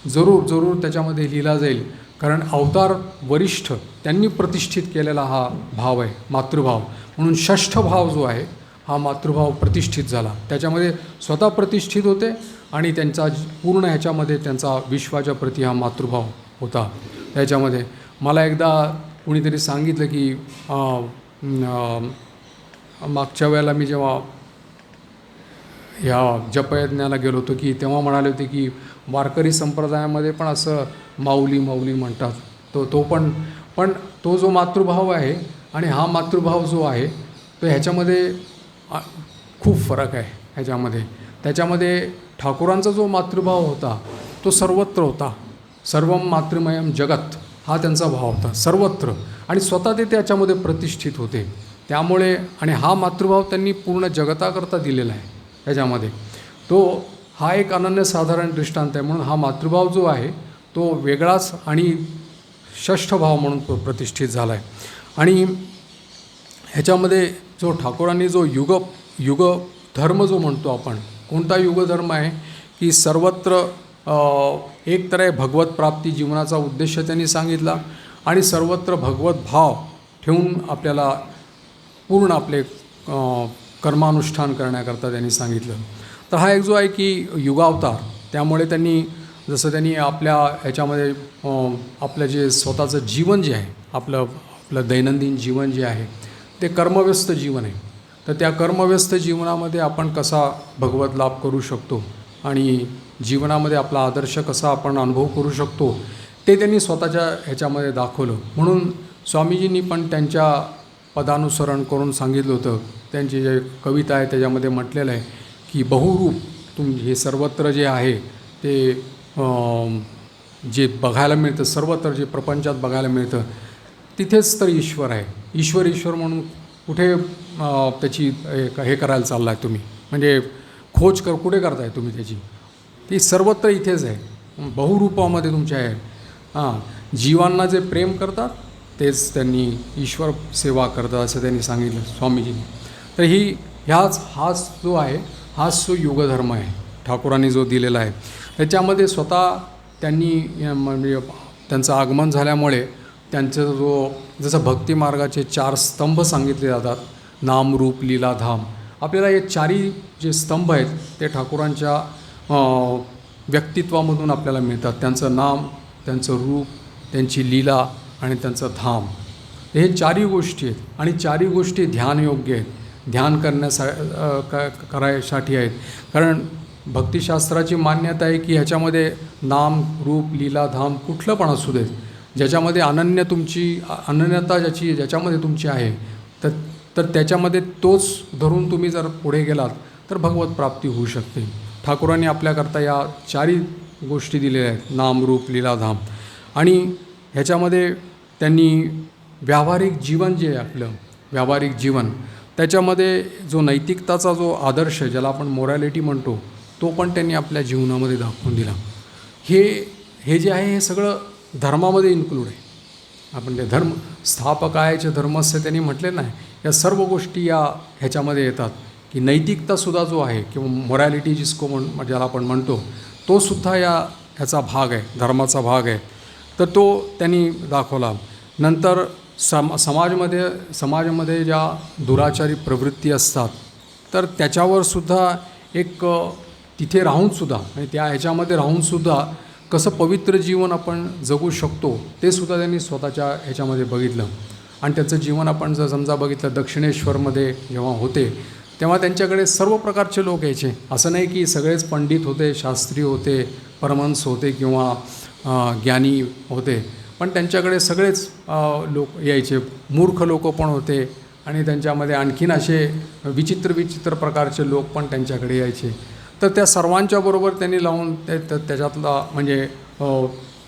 जरूर त्याच्यामध्ये लिहिला जाईल. कारण अवतार वरिष्ठ त्यांनी प्रतिष्ठित केलेला हा भाव आहे मातृभाव. म्हणून 6ठ भाव जो आहे हा मातृभाव प्रतिष्ठित झाला. त्याच्यामध्ये स्वतः प्रतिष्ठित होते आणि त्यांचा पूर्ण ह्याच्यामध्ये त्यांचा विश्वाच्या प्रती हा मातृभाव होता. त्याच्यामध्ये मला एकदा कुणीतरी सांगितलं की मागच्या वेळेला मी जेव्हा ह्या जपयज्ञाला गेलो होतो की तेव्हा म्हणाले होते की वारकरी संप्रदायामध्ये पण असं माऊली म्हणतात. तो पण तो जो मातृभाव आहे आणि हा मातृभाव जो आहे तो ह्याच्यामध्ये खूप फरक आहे ह्याच्यामध्ये. त्याच्यामध्ये ठाकूरांचा जो मातृभाव होता तो सर्वत्र होता. सर्वम मातृमयम जगत हा त्यांचा भाव होता सर्वत्र, आणि स्वतः ते त्याच्यामध्ये प्रतिष्ठित होते. त्यामुळे आणि हा मातृभाव त्यांनी पूर्ण जगताकरता दिलेला आहे ह्याच्यामध्ये. तो हा एक अनन्यसाधारण दृष्टांत आहे. म्हणून हा मातृभाव जो आहे तो वेगळाच आणि 6ठ भाव म्हणून प्रतिष्ठित झाला आहे. आणि ह्याच्यामध्ये जो ठाकूरांनी जो युग धर्म जो म्हणतो आपण, कोणता युगधर्म आहे की सर्वत्र एक तर आहे भगवत प्राप्ती जीवनाचा उद्देश त्यांनी सांगितला, आणि सर्वत्र भगवत भाव ठेवून आपल्याला पूर्ण आपले कर्मानुष्ठान करण्याकरता त्यांनी सांगितलं. तर हा एक जो आहे की युगावतार, त्यामुळे त्यांनी आपल्या ह्याच्यामध्ये आपलं जे स्वतःचं जीवन जे आहे आपलं दैनंदिन जीवन जे आहे ते कर्मव्यस्त जीवन आहे. तर त्या कर्मव्यस्त जीवनामध्ये आपण कसा भगवत लाभ करू शकतो आणि जीवनामध्ये आपला आदर्श कसा आपण अनुभव करू शकतो ते त्यांनी स्वतःच्या ह्याच्यामध्ये दाखवलं. म्हणून स्वामीजींनी पण त्यांच्या पदानुसरण करून सांगितलं होतं. त्यांची जे कविता आहे त्याच्यामध्ये म्हटलेलं आहे की बहुरूप हे सर्वत्र जे आहे ते जे बघायला मिळतं, सर्वत्र जे प्रपंचात बघायला मिळतं तिथेच तर ईश्वर आहे. ईश्वर म्हणून कुठे त्याची हे करायला चालला आहे तुम्ही, म्हणजे खोज कुठे करताय तुम्ही त्याची? ती सर्वत्र इथेच आहे, बहुरूपामध्ये तुमच्या आहे. जीवांना जे प्रेम करतात तेच त्यांनी ईश्वर सेवा करतात असं त्यांनी सांगितलं स्वामीजींनी. तर हाच जो आहे हाच जो युगधर्म आहे ठाकूरांनी जो दिलेला आहे. त्याच्यामध्ये स्वतः त्यांनी म्हणजे त्यांचं आगमन झाल्यामुळे त्यांचं जसं भक्तिमार्गाचे 4 स्तंभ सांगितले जातात, नाम, रूप, लीला, धाम. आपल्याला हे 4ही जे स्तंभ आहेत ते ठाकूरांच्या व्यक्तित्वामधून आपल्याला मिळतात. त्यांचं नाम, त्यांचं रूप, त्यांची लीला आणि त्यांचं धाम, हे 4ही गोष्टी आहेत. आणि 4ही गोष्टी ध्यानयोग्य आहेत, ध्यान करायसाठी आहेत. कारण भक्तिशास्त्राची मान्यता आहे की ह्याच्यामध्ये नाम, रूप, लीला, धाम कुठलं पण असू देत, ज्याच्यामध्ये अनन्यता ज्याच्यामध्ये तुमची आहे तर त्याच्यामध्ये तोच धरून तुम्ही जर पुढे गेलात तर भगवत प्राप्ती होऊ शकते. ठाकूरांनी आपल्याकरता या 4ही गोष्टी दिलेल्या आहेत, नाम, रूप, लीला, धाम. आणि ह्याच्यामध्ये त्यांनी व्यावहारिक जीवन जे आहे आपलं व्यावहारिक जीवन, त्याच्यामध्ये जो नैतिकताचा जो आदर्श ज्याला आपण मोरॅलिटी म्हणतो तो पण त्यांनी आपल्या जीवनामध्ये दाखवून दिला. हे जे आहे हे सगळं धर्मामध्ये इन्क्लूड आहे. आपण ते धर्म स्थापकायचे धर्मस्य त्यांनी म्हटले नाही, या सर्व गोष्टी ह्याच्यामध्ये येतात की नैतिकतासुद्धा जो आहे किंवा मोरॅलिटी ज्याला आपण म्हणतो तो सुद्धा ह्याचा भाग आहे, धर्माचा भाग आहे. तर तो त्यांनी दाखवला. नंतर समाजामध्ये ज्या दुराचारी प्रवृत्ती असतात तर त्याच्यावरसुद्धा एक तिथे राहूनसुद्धा आणि ह्याच्यामध्ये राहूनसुद्धा कसं पवित्र जीवन आपण जगू शकतो ते सुद्धा त्यांनी स्वतःच्या ह्याच्यामध्ये बघितलं. आणि त्याचं जीवन आपण जर समजा बघितलं दक्षिणेश्वरमध्ये जेव्हा होते तेव्हा त्यांच्याकडे सर्व प्रकारचे लोक यायचे. असं नाही की सगळेच पंडित होते, शास्त्री होते, परमहंस होते किंवा ज्ञानी होते, पण त्यांच्याकडे सगळेच लोक यायचे. मूर्ख लोक पण होते आणि त्यांच्यामध्ये आणखीन असे विचित्र विचित्र प्रकारचे लोक पण त्यांच्याकडे यायचे. तर त्या सर्वांच्या बरोबर त्यांनी लावून त्याच्यातला म्हणजे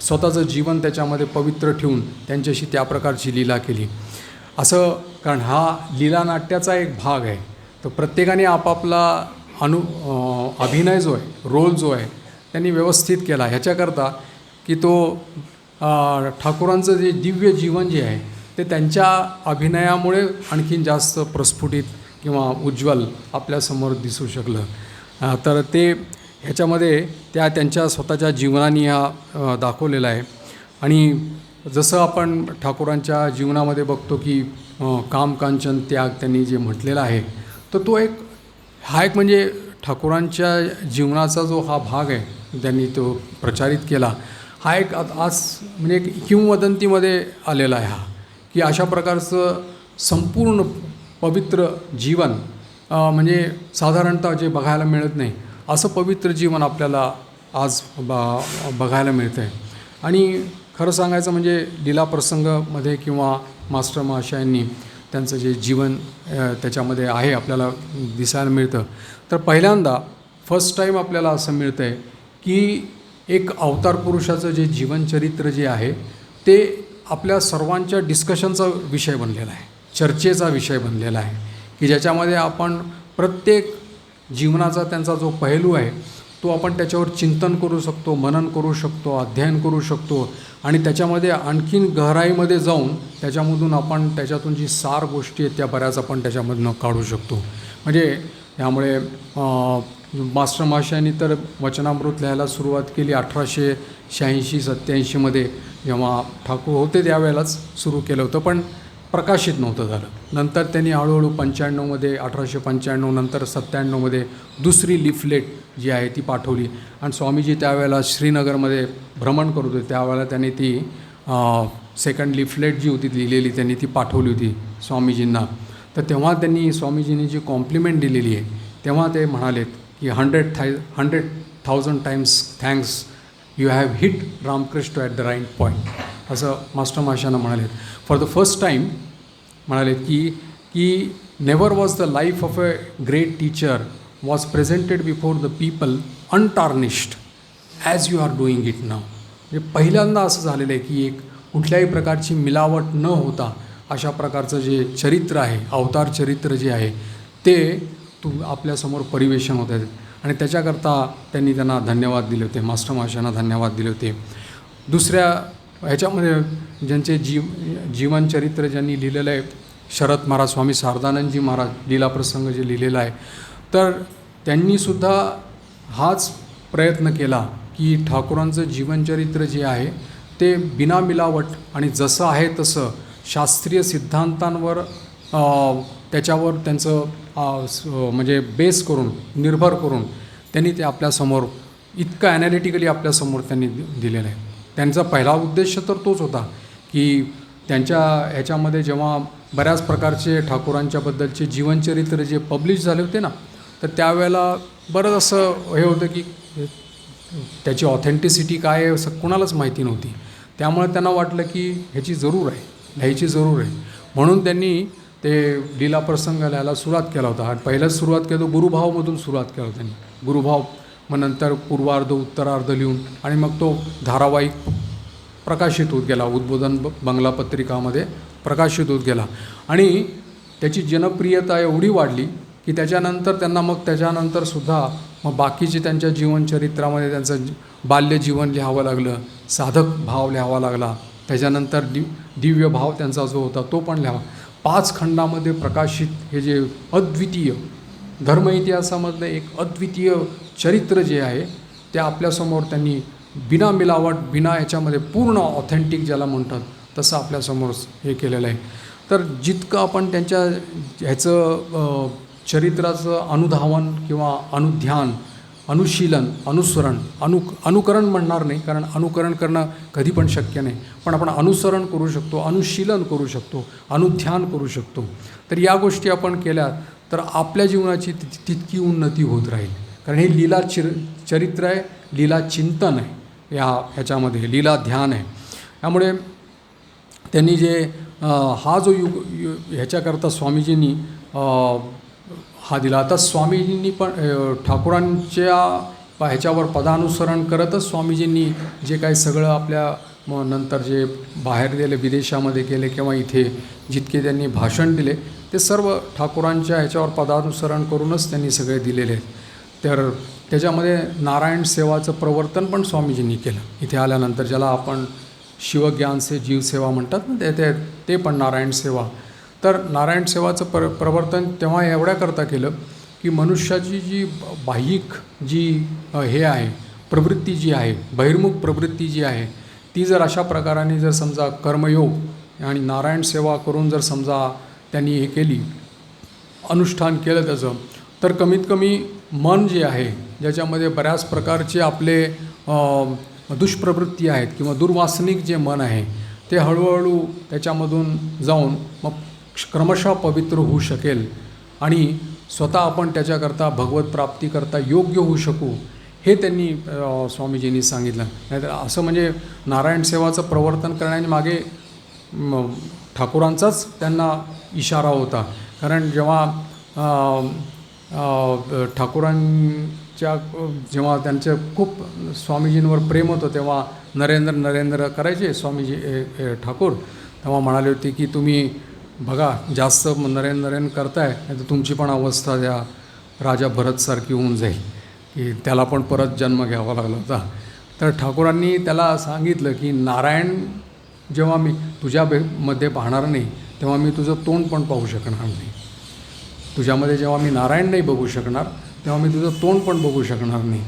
स्वतःचं जीवन त्याच्यामध्ये पवित्र ठेवून त्यांच्याशी त्या प्रकारची लीला केली. असं कारण हा लीला नाट्याचा एक भाग आहे. तर प्रत्येकाने आपापला अभिनय जो आहे, रोल जो आहे त्यांनी व्यवस्थित केला ह्याच्याकरता की तो ठाकूरांचं जे दिव्य जीवन जे आहे ते त्यांच्या अभिनयामुळे आणखीन जास्त प्रस्फुटित किंवा उज्ज्वल आपल्यासमोर दिसू शकलं. तर ते ह्याच्यामध्ये त्यांच्या स्वतःच्या जीवनाने हा दाखवलेला आहे. आणि जसं आपण ठाकूरांच्या जीवनामध्ये बघतो की काम कांचन त्याग त्यांनी जे म्हटलेला आहे, तर तो हा एक म्हणजे ठाकूरांच्या जीवनाचा जो हा भाग आहे त्यांनी तो प्रचारित केला. हा एक आज म्हणजे एक किंवदंतीमध्ये आलेला आहे हा, की अशा प्रकारचं संपूर्ण पवित्र जीवन म्हणजे साधारणतः जे बघायला मिळत नाही असं पवित्र जीवन आपल्याला आज बघायला मिळतं आहे. आणि खरं सांगायचं म्हणजे लीला प्रसंगमध्ये किंवा मास्टर महाशयांनी त्यांचं जे जीवन त्याच्यामध्ये आहे आपल्याला दिसायला मिळतं. तर पहिल्यांदा फर्स्ट टाईम आपल्याला असं मिळतं आहे की एक अवतार पुरुषाचं जे जीवनचरित्र जे आहे ते आपल्या सर्वांच्या डिस्कशनचा विषय बनलेला आहे, चर्चेचा विषय बनलेला आहे, की ज्याच्यामध्ये आपण प्रत्येक जीवनाचा त्यांचा जो पैलू आहे तो आपण त्याच्यावर चिंतन करू शकतो, मनन करू शकतो, अध्ययन करू शकतो आणि त्याच्यामध्ये आणखीन गहराईमध्ये जाऊन त्याच्यामधून आपण त्याच्यातून जी सार गोष्टी आहेत त्या बऱ्याच आपण त्याच्यामधून काढू शकतो. म्हणजे त्यामुळे मास्टर महाशयांनी तर वचनामृत लिहायला सुरुवात केली 1886-87मध्ये जेव्हा ठाकूर होते त्यावेळेलाच सुरू केलं होतं, पण प्रकाशित नव्हतं झालं. नंतर त्यांनी हळूहळू 95मध्ये 1895 नंतर 97मध्ये दुसरी लिफलेट जी आहे ती पाठवली आणि स्वामीजी त्यावेळेला श्रीनगरमध्ये भ्रमण करत होते. त्यावेळेला त्यांनी ती सेकंड लिफलेट जी होती लिहिलेली त्यांनी ती पाठवली होती स्वामीजींना. तर तेव्हा त्यांनी स्वामीजींनी जी कॉम्प्लिमेंट दिलेली आहे तेव्हा ते म्हणालेत की 100,000 times thanks, you have hit Ramakrishna at the right point, असं मास्टर महाशयांना म्हणालेत. फॉर द फर्स्ट टाईम म्हणालेत की never was the life of a great teacher was presented before the people untarnished as you are doing it now. म्हणजे पहिल्यांदा असं झालेलं आहे की एक कुठल्याही प्रकारची मिलावट न होता अशा प्रकारचं जे चरित्र आहे, अवतार चरित्र जे आहे ते आपल्यासमोर परिवेशन होत आहे. आणि त्याच्याकरता त्यांना धन्यवाद दिले होते, मास्टर महाशयांना धन्यवाद दिले होते. दुसऱ्या ह्याच्यामध्ये ज्यांचे जीवनचरित्र ज्यांनी लिहिलेलं आहे शरद महाराज, स्वामी शारदानंदजी महाराज, लीलाप्रसंग जे लिहिलेलं आहे, तर त्यांनीसुद्धा हाच प्रयत्न केला की ठाकूरांचं जीवनचरित्र जे आहे ते बिना मिलावट आणि जसं आहे तसं शास्त्रीय सिद्धांतांवर त्याच्यावर त्यांचं म्हणजे बेस करून निर्भर करून त्यांनी ते आपल्यासमोर इतकं ॲनालिटिकली आपल्यासमोर त्यांनी दिलेलं आहे. त्यांचा पहिला उद्देश तर तोच होता की त्यांच्या ह्याच्यामध्ये जेव्हा बऱ्याच प्रकारचे ठाकूरांच्याबद्दलचे जीवनचरित्र जे पब्लिश झाले होते ना, तर त्यावेळेला बरंच असं हे होतं की त्याची ऑथेंटिसिटी काय आहे असं कुणालाच माहिती नव्हती. त्यामुळे त्यांना वाटलं की ह्याची जरूर आहे, लिहायची जरूर आहे. म्हणून त्यांनी ते लीलाप्रसंग लिहायला सुरुवात केला होता. आणि पहिल्याच सुरुवात केलं तो गुरुभावमधून सुरुवात केला होता त्यांनी. गुरुभाव, मग नंतर पूर्वार्ध उत्तरार्ध लिहून आणि मग तो धारावाहिक प्रकाशित होत गेला, उद्बोधन बंगला पत्रिकामध्ये प्रकाशित होत गेला. आणि त्याची जनप्रियता एवढी वाढली की त्याच्यानंतर त्यांना मग त्याच्यानंतरसुद्धा मग बाकीचे त्यांच्या जीवनचरित्रामध्ये त्यांचं बाल्य जीवन लिहावं लागलं, साधक भाव लिहावा लागला, त्याच्यानंतर दिव्य भाव त्यांचा जो होता तो पण लिहावा. 5 खंडामध्ये प्रकाशित हे जे अद्वितीय धर्म इतिहासामधलं एक अद्वितीय चरित्र जे आहे ते आपल्यासमोर त्यांनी बिना मिलावट, बिना याच्यामध्ये पूर्ण ऑथेंटिक ज्याला म्हणतात तसं आपल्यासमोर हे केलेलं आहे. तर जितकं आपण त्यांच्या ह्याचं चरित्राचं अनुधावन किंवा अनुध्यान अनुशीलन, अनुसरण, अनुकरण म्हणणार नाही, कारण अनुकरण करणं कधी पण शक्य नाही, पण आपण अनुसरण करू शकतो, अनुशीलन करू शकतो, अनुध्यान करू शकतो. तर या गोष्टी आपण केल्या तर आपल्या जीवनाची तितकी उन्नती होत राहील. कारण हे लीला चरित्र आहे, लीला चिंतन आहे, ह्याच्यामध्ये लीला ध्यान आहे. त्यामुळे त्यांनी जे हा जो ह्याच्याकरता स्वामीजींनी हा दिला. आता स्वामीजींनी पण ठाकूरांच्या ह्याच्यावर पदानुसरण करतच स्वामीजींनी जे काही सगळं आपल्या नंतर जे बाहेर गेले, विदेशामध्ये गेले किंवा इथे जितके त्यांनी भाषण दिले ते सर्व ठाकूरांच्या ह्याच्यावर पदानुसरण करूनच त्यांनी सगळे दिलेले आहेत. तर त्याच्यामध्ये नारायण सेवाचं प्रवर्तन पण स्वामीजींनी केलं इथे आल्यानंतर, ज्याला आपण शिवज्ञान से जीवसेवा म्हणतात ना, ते पण नारायण सेवा. तर नारायण सेवाचं प्रवर्तन तेव्हा एवढ्याकरता केलं की मनुष्याची जी बाह्यिक जी हे आहे प्रवृत्ती जी आहे, बहिर्मुख प्रवृत्ती जी आहे, ती जर अशा प्रकाराने जर समजा कर्मयोग आणि नारायण सेवा करून जर समजा त्यांनी हे केली, अनुष्ठान केलं त्याचं, तर कमीत कमी मन जे आहे ज्याच्यामध्ये बऱ्याच प्रकारचे आपले दुष्प्रवृत्ती आहेत किंवा दुर्वासनिक जे मन आहे ते हळूहळू त्याच्यामधून जाऊन मग क्रमशः पवित्र होऊ शकेल आणि स्वतः आपण त्याच्याकरता भगवत प्राप्तीकरता योग्य होऊ शकू, हे त्यांनी स्वामीजींनी सांगितलं. नाहीतर असं म्हणजे नारायण सेवाचं प्रवर्तन करण्यामागे ठाकूरांचाच त्यांना इशारा होता. कारण जेव्हा ठाकूरांच्या जेव्हा त्यांचं खूप स्वामीजींवर प्रेम होतं तेव्हा नरेंद्र करायचे स्वामीजी ठाकूर, तेव्हा म्हणाले होते की तुम्ही बघा जास्त नरेंद्र करताय नाही तर तुमची पण अवस्था त्या राजा भरतसारखी होऊन जाईल, की त्याला पण परत जन्म घ्यावा लागला होता. तर ठाकूरांनी त्याला सांगितलं की नारायण जेव्हा मी तुझ्यामध्ये पाहणार नाही तेव्हा मी तुझं तोंड पण पाहू शकणार नाही. तुझ्यामध्ये जेव्हा मी नारायण नाही बघू शकणार तेव्हा मी तुझं तोंड पण बघू शकणार नाही.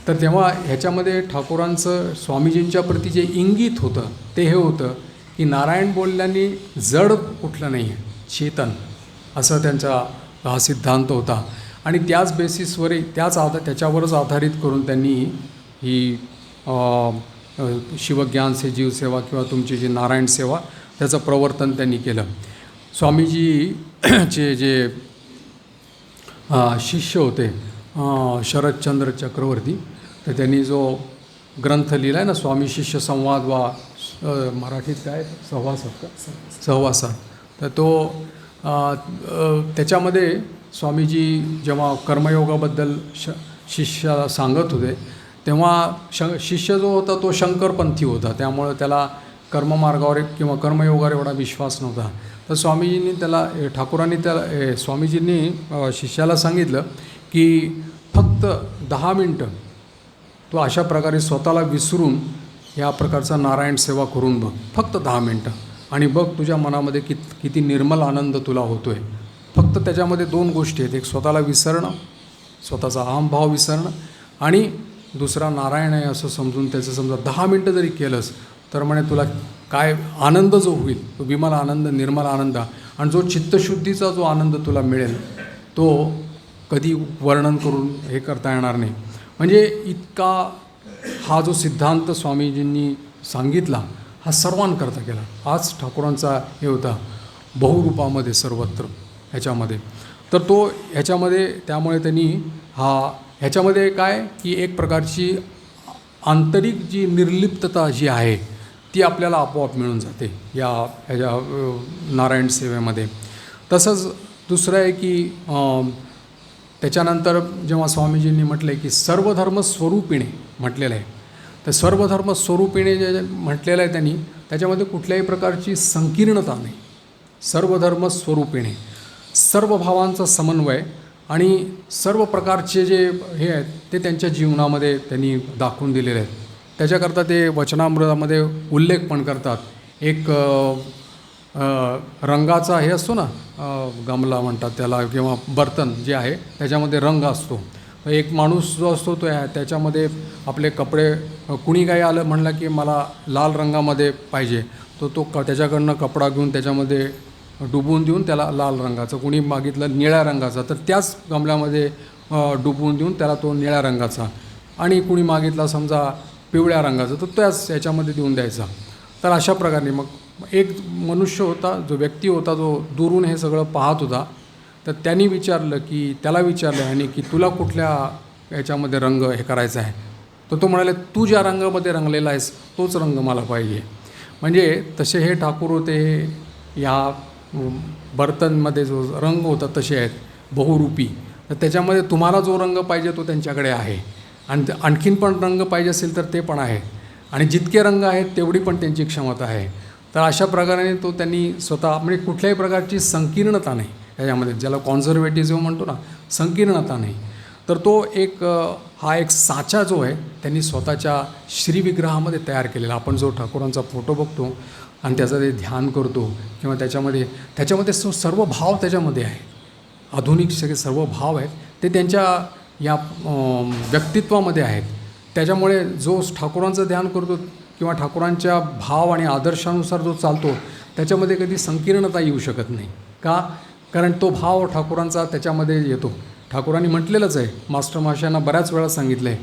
तर तेव्हा ह्याच्यामध्ये ठाकूरांचं स्वामीजींच्या प्रती जे इंगित होतं ते हे होतं की नारायण बोलल्याने जड कुठलं नाही आहे, चेतन, असं त्यांचा हा सिद्धांत होता. आणि त्याच बेसिसवरही त्याच्यावरच आधारित करून त्यांनी ही शिवज्ञान से जीवसेवा किंवा तुमची जी नारायण सेवा त्याचं प्रवर्तन त्यांनी केलं. स्वामीजीचे जे शिष्य होते शरदचंद्र चक्रवर्ती, तर त्यांनी जो ग्रंथ लिहिला आहे ना स्वामी शिष्य संवाद वा मराठीत काय सहवासात, तर तो त्याच्यामध्ये स्वामीजी जेव्हा कर्मयोगाबद्दल शिष्याला सांगत होते तेव्हा शिष्य जो होता तो शंकरपंथी होता, त्यामुळं त्याला कर्ममार्गावर किंवा कर्मयोगावर एवढा विश्वास नव्हता. तर स्वामीजींनी ठाकूरांनी स्वामीजींनी शिष्याला सांगितलं की फक्त 10 मिनटं तो अशा प्रकारे स्वतःला विसरून या प्रकारचा नारायण सेवा करून बघ, फक्त 10 मिनटं, आणि बघ तुझ्या मनामध्ये किती निर्मल आनंद तुला होतो आहे. फक्त त्याच्यामध्ये 2 गोष्टी आहेत, एक स्वतःला विसरणं, स्वतःचा अहंभाव विसरणं, आणि दुसरा नारायण आहे असं समजून त्याचं समजा 10 मिनटं जरी केलंस तर म्हणे तुला काय आनंद जो होईल तो विमल आनंद, निर्मल आनंद, आणि जो चित्तशुद्धीचा जो आनंद तुला मिळेल तो कधी वर्णन करून हे करता येणार नाही. म्हणजे इतका हा जो सिद्धांत स्वामीजींनी सांगितला हा सर्वांकरता केला. आज ठाकूरांचा हे होता बहुरूपामध्ये सर्वत्र ह्याच्यामध्ये, तर तो ह्याच्यामध्ये त्यामुळे त्यांनी ह्याच्यामध्ये काय की एक प्रकारची आंतरिक जी निर्लिप्तता जी आहे ती आपल्याला आपोआप मिळून जाते ह्याच्या नारायण सेवेमध्ये. तसंच दुसरं आहे की त्याच्यानंतर जेव्हा स्वामीजींनी म्हटलं आहे की सर्वधर्म स्वरूपिणे म्हटलेलं आहे, तर सर्वधर्म स्वरूपिणे जे म्हटलेलं आहे त्यांनी त्याच्यामध्ये कुठल्याही प्रकारची संकीर्णता नाही. सर्वधर्म स्वरूपिणे, सर्व भावांचा समन्वय आणि सर्व प्रकारचे जे हे आहेत ते त्यांच्या जीवनामध्ये त्यांनी दाखवून दिलेले आहेत. त्याच्याकरता ते वचनामृतामध्ये उल्लेख पण करतात. एक रंगाचा हे असतो ना, गमला म्हणतात त्याला, किंवा बर्तन जे आहे त्याच्यामध्ये रंग असतो. एक माणूस जो असतो तो त्याच्यामध्ये आपले कपडे, कुणी काही आलं म्हणलं की मला लाल रंगामध्ये पाहिजे, तो त्याच्याकडनं कपडा घेऊन त्याच्यामध्ये डुबवून देऊन त्याला लाल रंगाचं, कुणी मागितलं निळ्या रंगाचा तर त्याच गमल्यामध्ये डुबवून देऊन त्याला तो निळ्या रंगाचा, आणि कुणी मागितला समजा पिवळ्या रंगाचा तर त्याच याच्यामध्ये देऊन द्यायचा. तर अशा प्रकारे मग एक मनुष्य होता, जो व्यक्ती होता, जो दुरून हे सगळं पाहत होता. तर त्यांनी विचारलं की त्याला विचारलं आणि की तुला कुठल्या याच्यामध्ये रंग हे करायचा आहे. तर तो म्हणाले तू ज्या रंगामध्ये रंगलेला आहेस तोच रंग मला पाहिजे. म्हणजे तसे हे ठाकूर होते, हे या बर्तनमध्ये जो रंग होता तसे आहेत बहुरूपी. तर त्याच्यामध्ये तुम्हाला जो रंग पाहिजे तो त्यांच्याकडे आहे, आणि आणखीन पण रंग पाहिजे असेल तर ते पण आहे, आणि जितके रंग आहेत तेवढी पण त्यांची क्षमता आहे. तर अशा प्रकारे तो त्यांनी स्वतः म्हणजे कुठल्याही प्रकारची संकीर्णता नाही त्याच्यामध्ये, ज्याला कॉन्झर्वेटिझम म्हणतो ना, संकीर्णता नाही. तर तो एक हा एक साचा जो आहे त्यांनी स्वतःच्या श्रीविग्रहामध्ये तयार केलेला. आपण जो ठाकूरांचा फोटो बघतो आणि त्याचं ते ध्यान करतो किंवा त्याच्यामध्ये सर्व भाव त्याच्यामध्ये आहे, आधुनिक सगळे सर्व भाव आहेत ते त्यांच्या या व्यक्तित्वामध्ये आहेत. त्याच्यामुळे जो ठाकूरांचं ध्यान करतो किंवा ठाकूरांच्या भाव आणि आदर्शानुसार जो चालतो त्याच्यामध्ये कधी संकीर्णता येऊ शकत नाही. का? कारण तो भाव ठाकूरांचा त्याच्यामध्ये येतो. ठाकूरांनी म्हटलेलंच आहे, मास्टर माशांना बऱ्याच वेळा सांगितलं आहे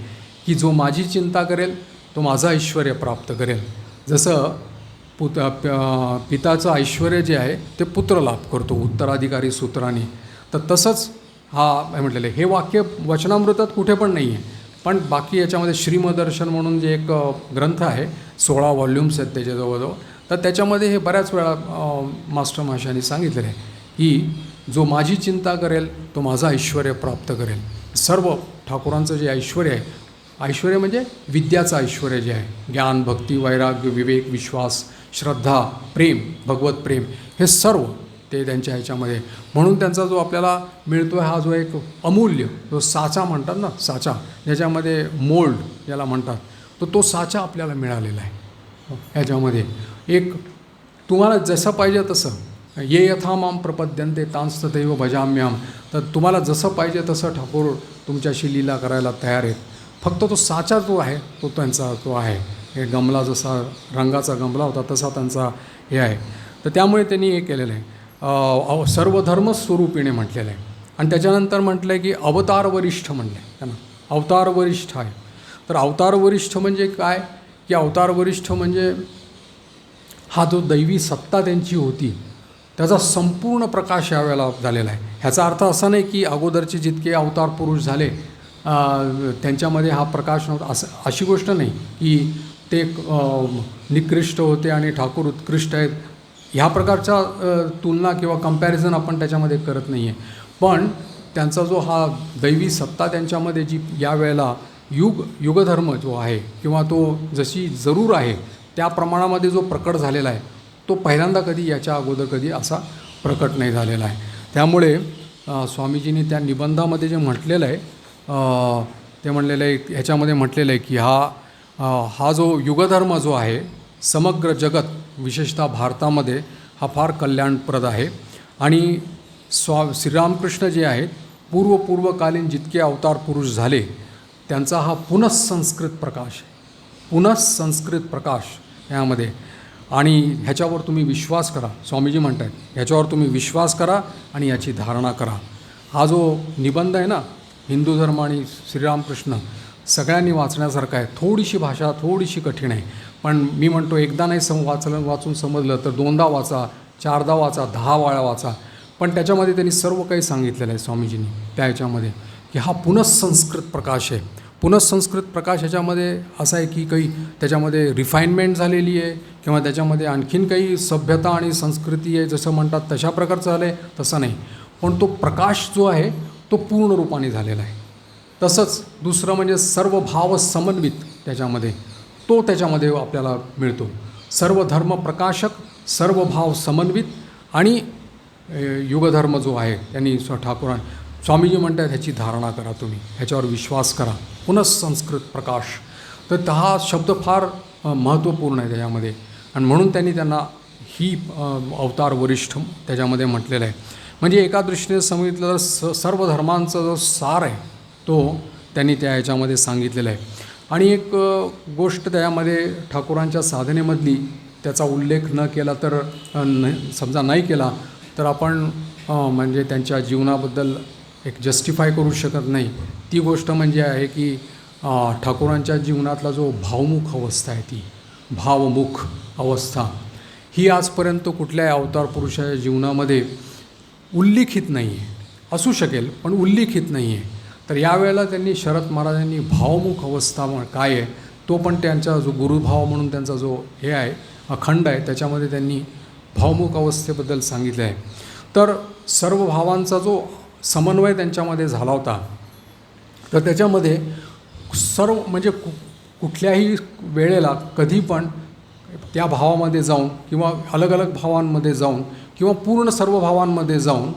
की जो माझी चिंता करेल तो माझं ऐश्वर प्राप्त करेल. जसं पिताचं ऐश्वर जे आहे ते पुत्र लाभ करतो उत्तराधिकारी सूत्राने, तर तसंच हा म्हटलेलं आहे. हे वाक्य वचनामृतात कुठे पण नाही आहे, पण बाकी याच्यामध्ये श्रीमदर्शन म्हणून जे एक ग्रंथ आहे 16 व्हॉल्यूम्स आहेत त्याच्या जवळजवळ, तर त्याच्यामध्ये हे बऱ्याच वेळा मास्टर माशांनी सांगितलेलं आहे की जो माझी चिंता करेल तो माझं ऐश्वर प्राप्त करेल. सर्व ठाकूरांचं जे ऐश्वर आहे, ऐश्वर म्हणजे विद्याचं ऐश्वर जे आहे, ज्ञान, भक्ती, वैराग्य, विवेक, विश्वास, श्रद्धा, प्रेम, भगवत प्रेम, हे सर्व ते त्यांच्या ह्याच्यामध्ये. म्हणून त्यांचा जो आपल्याला मिळतो आहे हा जो एक अमूल्य जो साचा म्हणतात ना, साचा ज्याच्यामध्ये मोल्ड ज्याला म्हणतात, तर तो साचा आपल्याला मिळालेला आहे. ह्याच्यामध्ये एक तुम्हाला जसं पाहिजे तसं, ये यथा माम प्रपद्यन्ते तांस्तथैव भजाम्यहम, तर तुम्हाला जसं पाहिजे तसं ठाकूर तुमच्याशी लीला करायला तयार आहेत. फक्त तो साचा जो आहे तो त्यांचा तो आहे. हे गमला जसा रंगाचा गमला होता तसा त्यांचा हे आहे. तर त्यामुळे त्यांनी हे केलेलं आहे, सर्वधर्म स्वरूपीने म्हटलेलं आहे. आणि त्याच्यानंतर म्हटलं आहे की अवतार वरिष्ठ म्हणलं आहे त्यांना, अवतार वरिष्ठ आहे. तर अवतार वरिष्ठ म्हणजे काय की अवतार वरिष्ठ म्हणजे हा जो दैवी सत्ता त्यांची होती त्याचा संपूर्ण प्रकाश यावेळेला झालेला आहे. ह्याचा अर्थ असा नाही की अगोदरचे जितके अवतार पुरुष झाले त्यांच्यामध्ये हा प्रकाश नव्हता, अशी गोष्ट नाही की ते निकृष्ट होते आणि ठाकूर उत्कृष्ट आहेत. ह्या प्रकारच्या तुलना किंवा कंपॅरिझन आपण त्याच्यामध्ये करत नाही आहे. पण त्यांचा जो हा दैवी सत्ता त्यांच्यामध्ये जी यावेळेला युगधर्म जो आहे किंवा तो जशी जरूर आहे त्या प्रमाणामध्ये जो प्रकट झालेला आहे तो पहिल्यांदा कधी याच्या अगोदर कधी असा प्रकट नाही झालेला आहे. त्यामुळे स्वामीजींनी त्या निबंधामध्ये जे म्हटलेलं आहे ते म्हणलेलं आहे, ह्याच्यामध्ये म्हटलेलं आहे की हा जो युगधर्म जो आहे समग्र जगत विशेषतः भारतामध्ये हा फार कल्याणप्रद आहे. आणि श्रीरामकृष्ण जे आहेत पूर्वकालीन जितके अवतार पुरुष झाले त्यांचा हा पुनःसंस्कृत प्रकाश, पुनःसंस्कृत प्रकाश यामध्ये. आणि ह्याच्यावर तुम्ही विश्वास करा, स्वामीजी म्हणतात ह्याच्यावर तुम्ही विश्वास करा आणि याची धारणा करा. हा जो निबंध आहे ना हिंदू धर्म आणि श्रीरामकृष्ण सगळ्यांनी वाचण्यासारखा आहे. थोडीशी भाषा थोडीशी कठीण आहे, पण मी म्हणतो एकदा नाही वाचून समजलं तर 2दा वाचा, 4दा वाचा, 10 वेळा वाचा. पण त्याच्यामध्ये त्यांनी सर्व काही सांगितलेलं आहे स्वामीजींनी त्या ह्याच्यामध्ये की हा पुनःसंस्कृत प्रकाश आहे. पुनःसंस्कृत प्रकाश ह्याच्यामध्ये असा आहे की काही त्याच्यामध्ये रिफाईनमेंट झालेली आहे किंवा त्याच्यामध्ये आणखीन काही सभ्यता आणि संस्कृती आहे जसं म्हणतात तशा प्रकारचं झालं आहे तसं नाही, पण तो प्रकाश जो आहे तो पूर्ण रूपाने झालेला आहे. तसंच दुसरं म्हणजे सर्व भाव समन्वित त्याच्यामध्ये आपल्याला मिळतो. सर्व धर्म प्रकाशक, सर्व भाव समन्वित आणि युगधर्म जो आहे त्यांनी ठाकूरां स्वामीजी म्हणतात ह्याची धारणा करा, तुम्ही ह्याच्यावर विश्वास करा. पुनःसंस्कृत प्रकाश, तर हा शब्द फार महत्त्वपूर्ण आहे त्याच्यामध्ये. आणि म्हणून त्यांना ही अवतार वरिष्ठ त्याच्यामध्ये म्हटलेलं आहे. म्हणजे एका दृष्टीने सांगितलं तर सर्व धर्मांचा जो सार आहे तो त्यांनी त्या ह्याच्यामध्ये सांगितलेला आहे. आणि एक गोष्ट त्यामध्ये ठाकूरांच्या साधनेमधली त्याचा उल्लेख न केला तर समजा नाही केला तर आपण म्हणजे त्यांच्या जीवनाबद्दल एक जस्टिफाय करू शकत नाही ती गोष्ट म्हणजे आहे की ठाकूरांच्या जीवनातला जो भावमुख अवस्था आहे, ती भावमुख अवस्था ही आजपर्यंत कुठल्याही अवतार पुरुषाच्या जीवनामध्ये उल्लेखित नाही आहे. असू शकेल पण उल्लेखित नाही आहे. तर यावेळेला त्यांनी शरद महाराजांनी भावमुख अवस्था काय आहे तो पण त्यांचा जो गुरुभाव म्हणून त्यांचा जो हे आहे अखंड आहे त्याच्यामध्ये त्यांनी भावमुख अवस्थेबद्दल सांगितलं आहे. तर सर्व भावांचा जो समन्वय त्यांच्यामध्ये झाला होता, तर त्याच्यामध्ये सर्व म्हणजे कुठल्याही वेळेला कधी पण त्या भावामध्ये जाऊन किंवा अलग अलग भावांमध्ये जाऊन किंवा पूर्ण सर्व भावांमध्ये जाऊन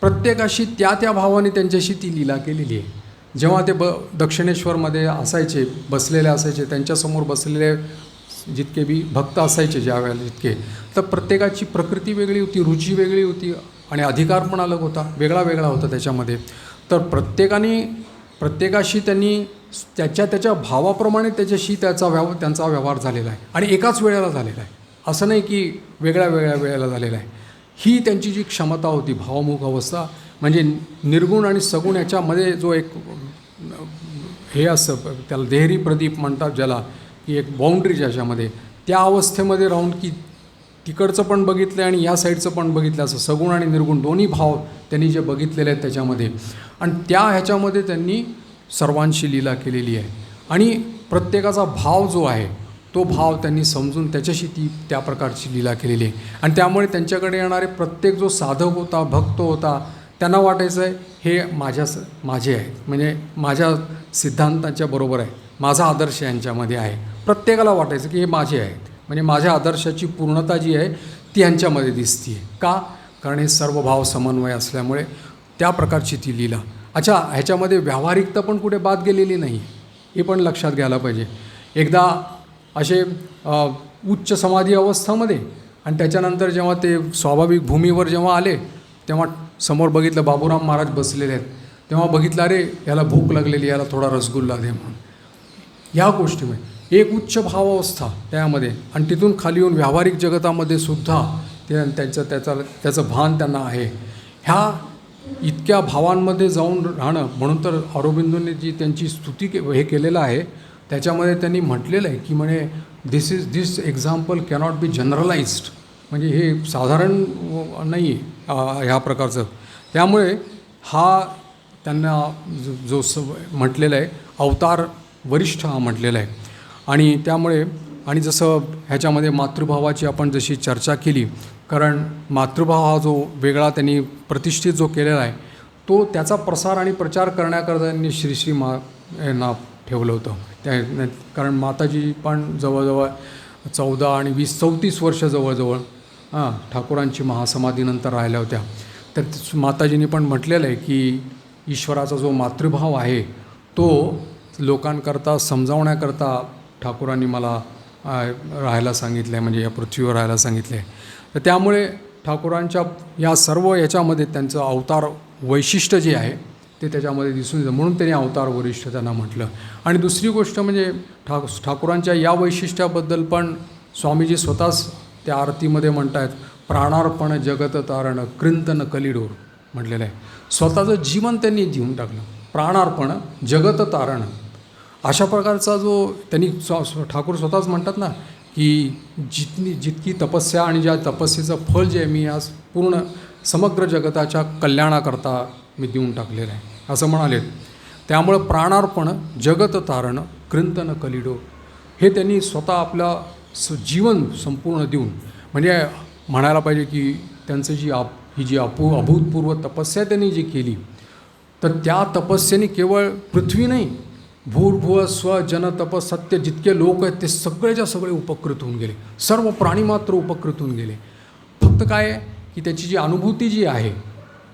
प्रत्येकाशी त्या भावाने त्यांच्याशी ती लीला केलेली आहे. जेव्हा ते दक्षिणेश्वरमध्ये असायचे, बसलेले असायचे, त्यांच्यासमोर बसलेले जितके बी भक्त असायचे ज्या वेळेला जितके, तर प्रत्येकाची प्रकृती वेगळी होती, रुची वेगळी होती आणि अधिकार पण अलग होता, वेगळा वेगळा होता त्याच्यामध्ये. तर प्रत्येकाशी त्यांनी त्याच्या भावाप्रमाणे त्याच्याशी त्यांचा व्यवहार झालेला आहे आणि एकाच वेळेला झालेला आहे. असं नाही की वेगळ्या वेळेला झालेला आहे. ही त्यांची जी क्षमता होती भावमुख अवस्था, म्हणजे निर्गुण आणि सगुण याच्यामध्ये जो एक हे असं त्याला देहरी प्रदीप म्हणतात ज्याला, की एक बाउंड्री ज्याच्यामध्ये त्या अवस्थेमध्ये राहून की तिकडचं पण बघितलं आणि या साईडचं पण बघितलं, असं सगुण आणि निर्गुण दोन्ही भाव त्यांनी जे बघितलेले आहेत त्याच्यामध्ये, आणि ह्याच्यामध्ये त्यांनी सर्वांशी लीला केलेली आहे. आणि प्रत्येकाचा भाव जो आहे तो भाव त्यांनी समजून त्याच्याशी त्या प्रकारची लीला केलेली आहे. आणि त्यामुळे त्यांच्याकडे येणारे प्रत्येक जो साधक होता, भक्त होता, त्यांना वाटायचं आहे हे माझे आहेत, म्हणजे माझ्या सिद्धांताच्या बरोबर आहे, माझा आदर्श यांच्यामध्ये आहे. प्रत्येकाला वाटायचं की हे माझे आहेत, म्हणजे माझ्या आदर्शाची पूर्णता जी आहे ती यांच्यामध्ये दिसते आहे. का? कारण हे सर्व भाव समन्वय असल्यामुळे त्या प्रकारची ती लीला. अच्छा, ह्याच्यामध्ये व्यावहारिकता पण कुठे बाद गेलेली नाही, हे पण लक्षात घ्यायला पाहिजे. एकदा असे उच्च समाधी अवस्थामध्ये आणि त्याच्यानंतर जेव्हा ते स्वाभाविक भूमीवर जेव्हा आले तेव्हा समोर बघितलं बाबूराम महाराज बसलेले आहेत, तेव्हा बघितलं अरे याला भूक लागलेली, याला थोडा रसगुल्ला दे म्हणून. ह्या गोष्टीमध्ये एक उच्च भावावस्था त्यामध्ये, आणि तिथून खाली येऊन व्यावहारिक जगतामध्ये सुद्धा त्याचं भान त्यांना आहे. ह्या इतक्या भावांमध्ये जाऊन राहणं, म्हणून तर अरविंदोंनी जी त्यांची स्तुती हे केलेलं आहे त्याच्यामध्ये त्यांनी म्हटलेलं आहे की म्हणे दिस एक्झाम्पल कॅनॉट बी जनरलाइज्ड, म्हणजे हे साधारण नाही आहे ह्या प्रकारचं. त्यामुळे हा त्यांना जो म्हटलेला आहे अवतार वरिष्ठ हा म्हटलेला आहे. आणि त्यामुळे आणि जसं ह्याच्यामध्ये मातृभावाची आपण जशी चर्चा केली, कारण मातृभाव हा जो वेगळा त्यांनी प्रतिष्ठित जो केलेला आहे तो त्याचा प्रसार आणि प्रचार करण्याकरता त्यांनी श्री यांना ठेवलं होतं. कारण माताजी पण जवळजवळ 14 आणि 20-34 वर्ष जवळजवळ ठाकूरांची महासमाधीनंतर राहिल्या होत्या. तर माताजींनी पण म्हटलेलं आहे की ईश्वराचा जो मातृभाव आहे तो लोकांकरता समजावण्याकरता ठाकूरांनी मला राहायला सांगितलं आहे, म्हणजे या पृथ्वीवर राहायला सांगितलं आहे. तर त्यामुळे ठाकूरांच्या या सर्व याच्यामध्ये त्यांचं अवतार वैशिष्ट्य जे आहे ते त्याच्यामध्ये दिसून येतं, म्हणून त्यांनी अवतार वरिष्ठ त्यांना म्हटलं. आणि दुसरी गोष्ट म्हणजे ठाकूरांच्या या वैशिष्ट्याबद्दल पण स्वामीजी स्वतःच त्या आरतीमध्ये म्हणत आहेत, प्राणार्पण जगत तारण कृंतन कलिडोर म्हटलेलं आहे. स्वतःचं जीवन त्यांनी देऊन टाकलं, प्राणार्पण जगत तारण. अशा प्रकारचा जो त्यांनी ठाकूर स्वतःच म्हणतात ना की जितकी तपस्या आणि ज्या तपस्येचं फळ जे आहे मी आज पूर्ण समग्र जगताच्या कल्याणाकरता मी देऊन टाकलेलं आहे असं म्हणाले. त्यामुळं प्राणार्पण जगत तारण कृंतन कलिडो हे त्यांनी स्वतः आपलं जीवन संपूर्ण देऊन, म्हणजे म्हणायला पाहिजे की त्यांचं ही जी अभूतपूर्व तपस्या त्यांनी जी केली, तर त्या तपस्येने केवळ पृथ्वी नाही, भूर्भुव स्व जन तप सत्य जितके लोक आहेत ते सगळेच्या सगळे उपकृत होऊन गेले, सर्व प्राणीमात्र उपकृत होऊन गेले. फक्त काय आहे की त्याची जी अनुभूती जी आहे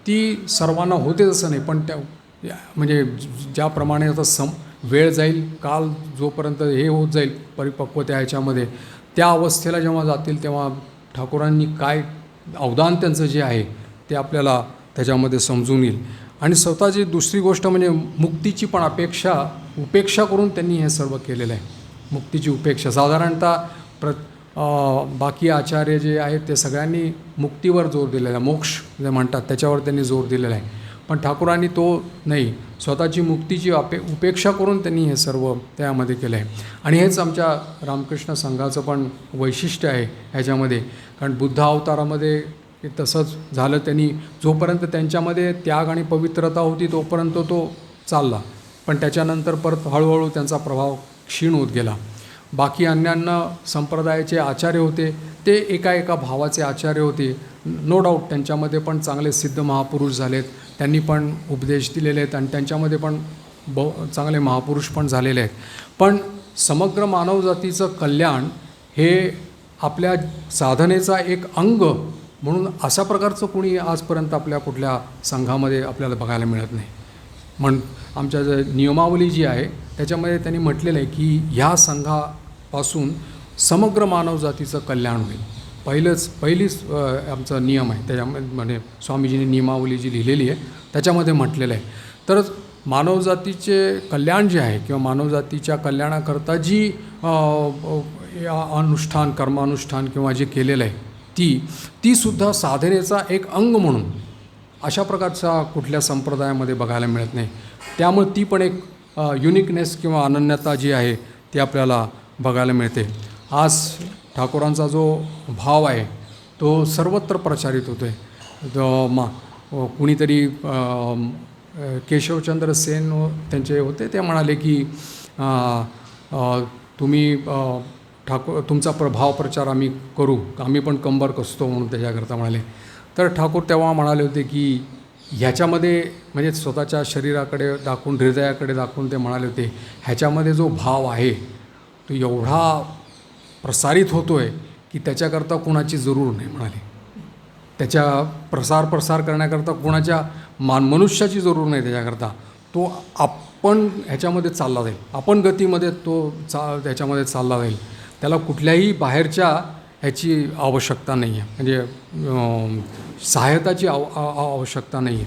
ती सर्वांना होते तसं नाही, पण म्हणजे ज्याप्रमाणे आता वेळ जाईल, काल जोपर्यंत हे होत जाईल परिपक्वता ह्याच्यामध्ये, त्या अवस्थेला जेव्हा जातील तेव्हा ठाकूरांनी काय अवदान त्यांचं जे आहे ते आपल्याला त्याच्यामध्ये समजून येईल. आणि स्वतःची दुसरी गोष्ट म्हणजे मुक्तीची पण उपेक्षा करून त्यांनी हे सर्व केलेलं आहे. मुक्तीची उपेक्षा साधारणतः बाकी आचार्य जे आहेत ते सगळ्यांनी मुक्तीवर जोर दिलेला आहे, मोक्ष जे म्हणतात त्याच्यावर त्यांनी जोर दिलेला आहे. पण ठाकूरांनी तो नाही, स्वतःची मुक्तीची उपेक्षा करून त्यांनी हे सर्व त्यामध्ये केलं आहे. आणि हेच आमच्या रामकृष्ण संघाचं पण वैशिष्ट्य आहे ह्याच्यामध्ये. कारण बुद्ध अवतारामध्ये हे तसंच झालं. त्यांनी जोपर्यंत त्यांच्यामध्ये त्याग आणि पवित्रता होती तोपर्यंत तो चालला, पण त्याच्यानंतर परत हळूहळू त्यांचा प्रभाव क्षीण होत गेला. बाकी अन्यान्य संप्रदायाचे आचार्य होते, ते एका भावाचे आचार्य होते. नो डाऊट त्यांच्यामध्ये पण चांगले सिद्ध महापुरुष झालेत, त्यांनी पण उपदेश दिलेले आहेत आणि त्यांच्यामध्ये पण चांगले महापुरुष पण झालेले आहेत. पण समग्र मानवजातीचं कल्याण हे आपल्या साधनेचा एक अंग म्हणून अशा प्रकारचं कोणी आजपर्यंत आपल्या कुठल्या संघामध्ये आपल्याला बघायला मिळत नाही. आमच्या जे नियमावली जी आहे त्याच्यामध्ये त्यांनी म्हटलेलं आहे की ह्या संघापासून समग्र मानवजातीचं कल्याण होईल. पहिलीच आमचा नियम आहे त्याच्यामध्ये, म्हणजे स्वामीजींनी नियमावली जी लिहिलेली आहे त्याच्यामध्ये म्हटलेलं आहे. तर मानवजातीचे कल्याण जे आहे किंवा मानवजातीच्या कल्याणाकरता जी अनुष्ठान कर्मानुष्ठान किंवा जे केलेलं आहे ती सुद्धा साधनेचा एक अंग म्हणून अशा प्रकारचा कुठल्या संप्रदायामध्ये बघायला मिळत नाही. त्यामुळे ती पण एक युनिकनेस किंवा अनन्यता जी आहे ती आपल्याला बघायला मिळते. आज ठाकूरांचा जो भाव आहे तो सर्वत्र प्रचारित होतो आहे. कुणीतरी केशवचंद्र सेन त्यांचे होते, ते म्हणाले की तुम्ही तुमचा भाव प्रचार आम्ही करू, आम्ही पण कंबर कसतो म्हणून त्याच्याकरता म्हणाले. तर ठाकूर तेव्हा म्हणाले होते की ह्याच्यामध्ये म्हणजे स्वतःच्या शरीराकडे दाखवून, हृदयाकडे दाखवून ते म्हणाले होते, ह्याच्यामध्ये जो भाव आहे तो एवढा प्रसारित होतो आहे की त्याच्याकरता कुणाची जरूर नाही म्हणाले. त्याच्या प्रसार करण्याकरता कुणाच्या मनुष्याची जरूर नाही त्याच्याकरता. तो आपण ह्याच्यामध्ये चालला जाईल, आपण गतीमध्ये तो त्याच्यामध्ये चालला जाईल. त्याला कुठल्याही बाहेरच्या ह्याची आवश्यकता नाही आहे, म्हणजे सहायताची आवश्यकता नाही आहे.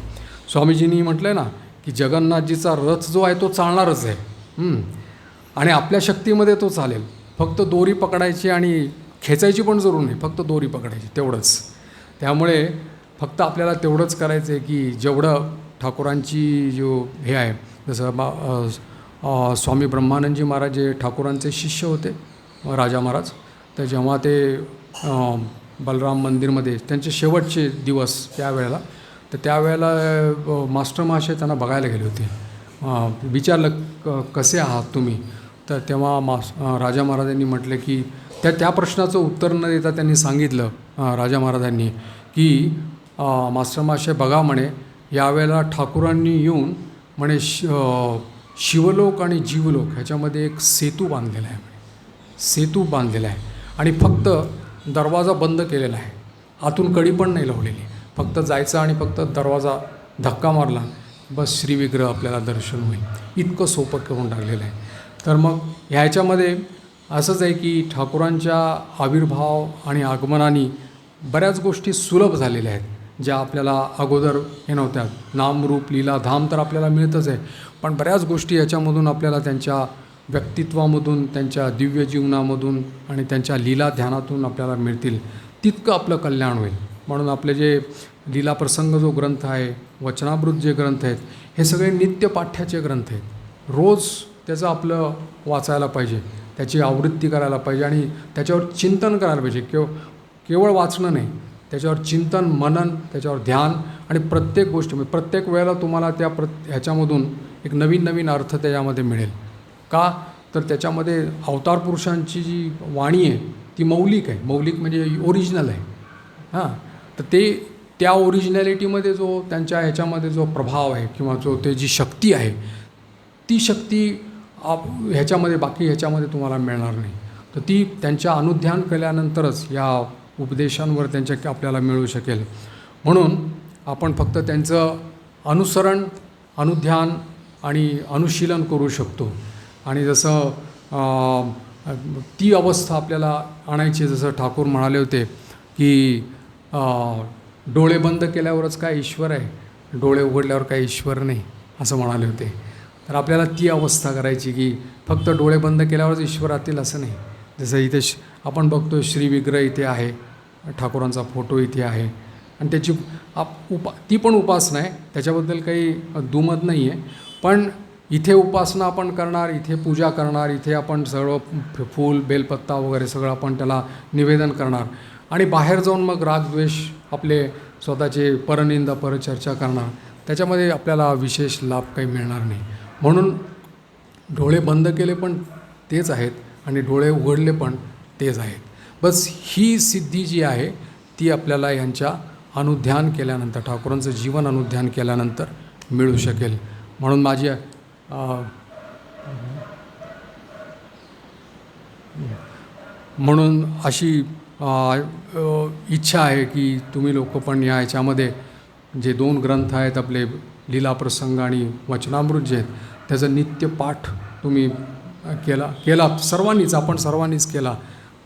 स्वामीजींनी म्हटलं आहे ना की जगन्नाथजीचा रथ जो आहे तो चालणारच आहे आणि आपल्या शक्तीमध्ये तो चालेल. फक्त दोरी पकडायची आणि खेचायची पण जरूर नाही, फक्त दोरी पकडायची तेवढंच. त्यामुळे फक्त आपल्याला तेवढंच करायचं आहे की जेवढं ठाकूरांची जो हे आहे, जसं स्वामी ब्रह्मानंदजी महाराज जे ठाकूरांचे शिष्य होते, राजा महाराज, तर जेव्हा ते बलराम मंदिरमध्ये त्यांचे शेवटचे दिवस त्यावेळेला, तर त्यावेळेला मास्टर महाशय त्यांना बघायला गेले होते. विचारलं कसे आहात तुम्ही, तर तेव्हा राजा महाराजांनी म्हटलं की त्या प्रश्नाचं उत्तर न देता त्यांनी सांगितलं राजा महाराजांनी की मास्टर महाशय बघा म्हणे, यावेळेला ठाकूरांनी येऊन म्हणे शिवलोक आणि जीवलोक ह्याच्यामध्ये एक सेतू बांधलेला आहे, सेतू बांधलेला आहे आणि फक्त दरवाजा बंद केलेला आहे, आतून कडी पण नाही लावलेली, फक्त जायचं आणि फक्त दरवाजा धक्का मारला बस श्रीविग्रह आपल्याला दर्शन होईल, इतकं सोपं करून टाकलेलं आहे. तर मग ह्याच्यामध्ये असंच आहे की ठाकूरांच्या आविर्भाव आणि आगमनाने बऱ्याच गोष्टी सुलभ झालेल्या आहेत, ज्या आपल्याला अगोदर हे नव्हत्या. नाम रूप लीला धाम तर आपल्याला मिळतच आहे, पण बऱ्याच गोष्टी याच्यामधून आपल्याला त्यांच्या व्यक्तित्वामधून, त्यांच्या दिव्य जीवनामधून आणि त्यांच्या लीला ध्यानातून आपल्याला मिळतील, तितकं आपलं कल्याण होईल. म्हणून आपले जे लीला प्रसंग जो ग्रंथ आहे, वचनामृत जे ग्रंथ आहेत, हे सगळे नित्य पाठ्याचे ग्रंथ आहेत. रोज त्याचं आपलं वाचायला पाहिजे, त्याची आवृत्ती करायला पाहिजे आणि त्याच्यावर चिंतन करायला पाहिजे. केवळ वाचणं नाही, त्याच्यावर चिंतन, मनन, त्याच्यावर ध्यान आणि प्रत्येक गोष्ट, प्रत्येक वेळेला तुम्हाला त्या ह्याच्यामधून एक नवीन अर्थ त्याच्यामध्ये मिळेल. का तर त्याच्यामध्ये अवतार पुरुषांची जी वाणी आहे ती मौलिक आहे, मौलिक म्हणजे ओरिजिनल आहे. तर त्या ओरिजिनॅलिटीमध्ये जो त्यांच्या ह्याच्यामध्ये जो प्रभाव आहे किंवा जो ते जी शक्ती आहे, ती शक्ती ह्याच्यामध्ये बाकी ह्याच्यामध्ये तुम्हाला मिळणार नाही. तर ती त्यांच्या अनुध्यान केल्यानंतरच या उपदेशांवर त्यांच्या आपल्याला मिळू शकेल. म्हणून आपण फक्त त्यांचं अनुसरण, अनुध्यान आणि अनुशीलन करू शकतो. आणि जसं ती अवस्था आपल्याला आणायची, जसं ठाकूर म्हणाले होते की डोळे बंद केल्यावरच काय ईश्वर आहे, डोळे उघडल्यावर काय ईश्वर नाही, असं म्हणाले होते. तर आपल्याला ती अवस्था करायची की फक्त डोळे बंद केल्यावरच ईश्वर राहतील असं नाही. जसं इथे आपण बघतो श्रीविग्रह इथे आहे, ठाकूरांचा फोटो इथे आहे आणि त्याची ती पण उपासना आहे, त्याच्याबद्दल काही दुमत नाही आहे. पण इथे उपासना आपण करणार, इथे पूजा करणार, इथे आपण सगळं फूल बेलपत्ता वगैरे सगळं आपण त्याला निवेदन करणार आणि बाहेर जाऊन मग रागद्वेष आपले स्वतःचे परनिंदा परचर्चा करणार, त्याच्यामध्ये आपल्याला विशेष लाभ काही मिळणार नाही. म्हणून डोळे बंद केले पण तेच आहेत आणि डोळे उघडले पण तेच आहेत. बस ही सिद्धी जी आहे ती आपल्याला यांच्या अनुध्यान केल्यानंतर, ठाकूरांचं जीवन अनुध्यान केल्यानंतर मिळू शकेल. म्हणून माझी म्हणून अशी इच्छा आहे की तुम्ही लोक पण याच्यामध्ये जे 2 ग्रंथ आहेत आपले लीलाप्रसंग आणि वचनामृत जे आहेत त्याचं नित्य पाठ तुम्ही केला सर्वांनीच, आपण सर्वांनीच केला.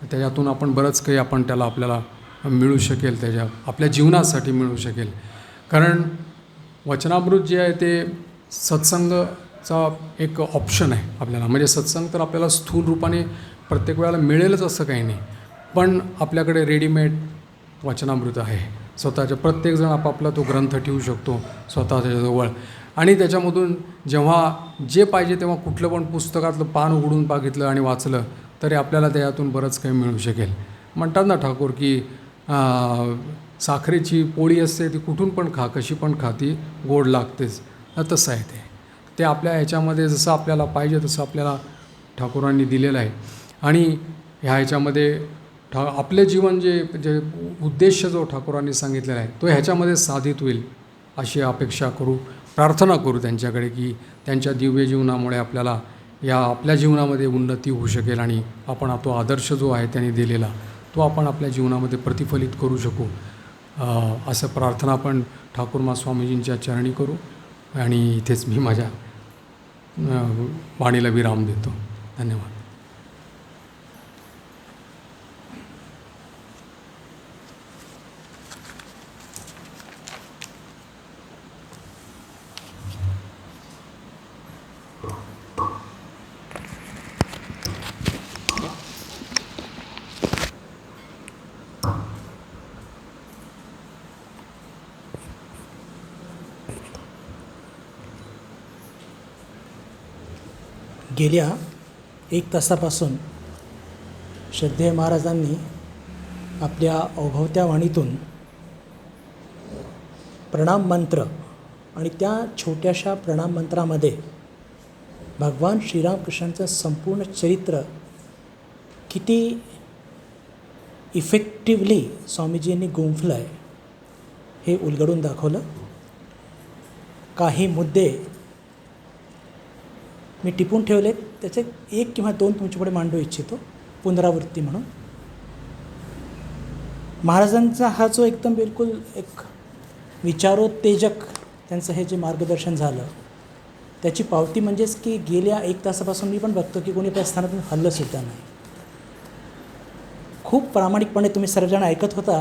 त्याच्यातून आपण बरंच काही आपण त्याला आपल्याला मिळू शकेल, त्याच्या आपल्या जीवनासाठी मिळू शकेल. कारण वचनामृत जे आहे ते सत्संगचा एक ऑप्शन आहे आपल्याला. म्हणजे सत्संग तर आपल्याला स्थूल रूपाने प्रत्येक वेळेला मिळेलच असं काही नाही, पण आपल्याकडे रेडीमेड वचनामृत आहे. स्वतःच्या प्रत्येकजण आपापला तो ग्रंथ ठेवू शकतो स्वतःच्याजवळ आणि त्याच्यामधून जेव्हा जे पाहिजे तेव्हा कुठलं पण पुस्तकातलं पान उघडून बघितलं आणि वाचलं तरी आपल्याला त्यातून बरंच काही मिळू शकेल. म्हणतात ना ठाकूर की साखरेची पोळी असते ती कुठून पण खा, कशी पण खा, ती गोड लागतेच. तसं आहे ते आपल्या ह्याच्यामध्ये जसं आपल्याला पाहिजे तसं आपल्याला ठाकूरांनी दिलेलं आहे. आणि ह्याच्यामध्ये आपले जीवन जे उद्देश जो ठाकूरांनी सांगितलेला आहे तो ह्याच्यामध्ये साधित होईल अशी अपेक्षा करू, प्रार्थना करू त्यांच्याकडे की त्यांच्या दिव्य जीवनामुळे आपल्याला या आपल्या जीवनामध्ये उन्नती होऊ शकेल आणि आपण तो आदर्श जो आहे त्यांनी दिलेला तो आपण आपल्या जीवनामध्ये प्रतिफलित करू शकू. असं प्रार्थना आपण ठाकूर स्वामीजींच्या चरणी करू. आणि इथेच मी माझ्या वाणीला विराम देतो. धन्यवाद. गेल्या 1 तासापासून श्रद्धेय महाराजांनी आपल्या अवभवत्या वाणीतून प्रणाम मंत्र आणि त्या छोट्याशा प्रणाम मंत्रामध्ये भगवान श्रीरामकृष्णांचं संपूर्ण चरित्र किती इफेक्टिव्हली स्वामीजींनी गुंफलं आहे हे उलगडून दाखवलं. काही मुद्दे मी टिपून ठेवलेत, त्याचे 1 किंवा 2 तुमच्यापुढे मांडू इच्छितो पुनरावृत्ती म्हणून. महाराजांचा हा जो एकदम बिलकुल एक विचारोत्तेजक त्यांचं हे जे मार्गदर्शन झालं त्याची पावती म्हणजेच की गेल्या 1 तासापासून मी पण बघतो की कोणी त्या स्थानातून हल्लंसुद्धा नाही. खूप प्रामाणिकपणे तुम्ही सर्वजण ऐकत होता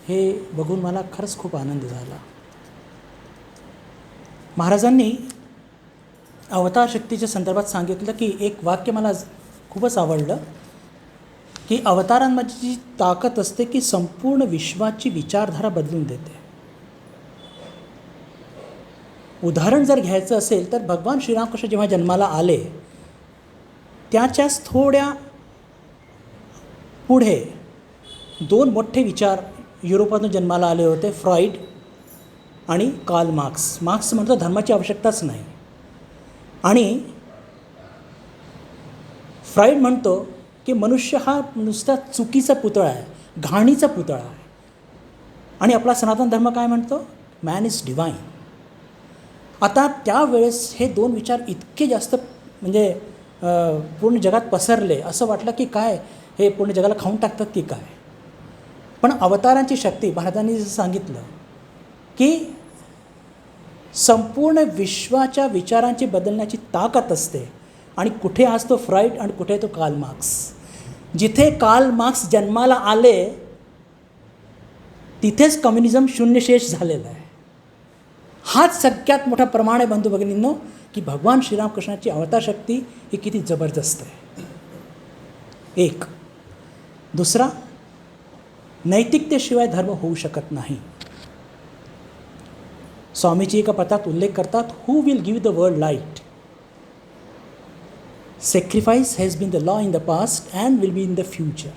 हे बघून मला खरंच खूप आनंद झाला. महाराजांनी अवतार शक्तीच्या संदर्भात सांगितलं की एक वाक्य मला खूपच आवडलं की अवतारांमध्ये जी ताकद असते की संपूर्ण विश्वाची विचारधारा बदलून देते. उदाहरण जर घ्यायचं असेल तर भगवान श्रीरामकृष्ण जेव्हा जन्माला आले त्याच्याच थोड्या पुढे 2 मोठे विचार युरोपातून जन्माला आले होते, फ्रॉइड आणि कार्ल मार्क्स. मार्क्स म्हणतो धर्माची आवश्यकताच नाही आणि फ्रॉइड म्हणतो की मनुष्य हा नुसता चुकीचा पुतळा आहे, घाणीचा पुतळा आहे. आणि आपला सनातन धर्म काय म्हणतो? Man is divine. आता त्यावेळेस हे 2 विचार इतके जास्त म्हणजे पूर्ण जगात पसरले, असं वाटलं की काय हे पूर्ण जगाला खाऊन टाकतात की काय. पण अवतारांची शक्ती महाराजांनी जसं सांगितलं की संपूर्ण विश्वाच्या विचारांची बदलण्याची ताकद असते. आणि कुठे असतो फ्रॉइड आणि कुठे तो कार्ल मार्क्स. जिथे कार्ल मार्क्स जन्माला आले तिथेच कम्युनिझम शून्यशेष झालेला आहे. हाच सगळ्यात मोठा प्रमाण आहे बंधू भगिनींनो की भगवान श्रीरामकृष्णाची अवतार शक्ती ही किती जबरदस्त आहे. 1. दुसरा, नैतिकतेशिवाय धर्म होऊ शकत नाही. स्वामीजी एका पत्रात उल्लेख करतात, who will give the world light. Sacrifice has been the law in the past and will be in the future.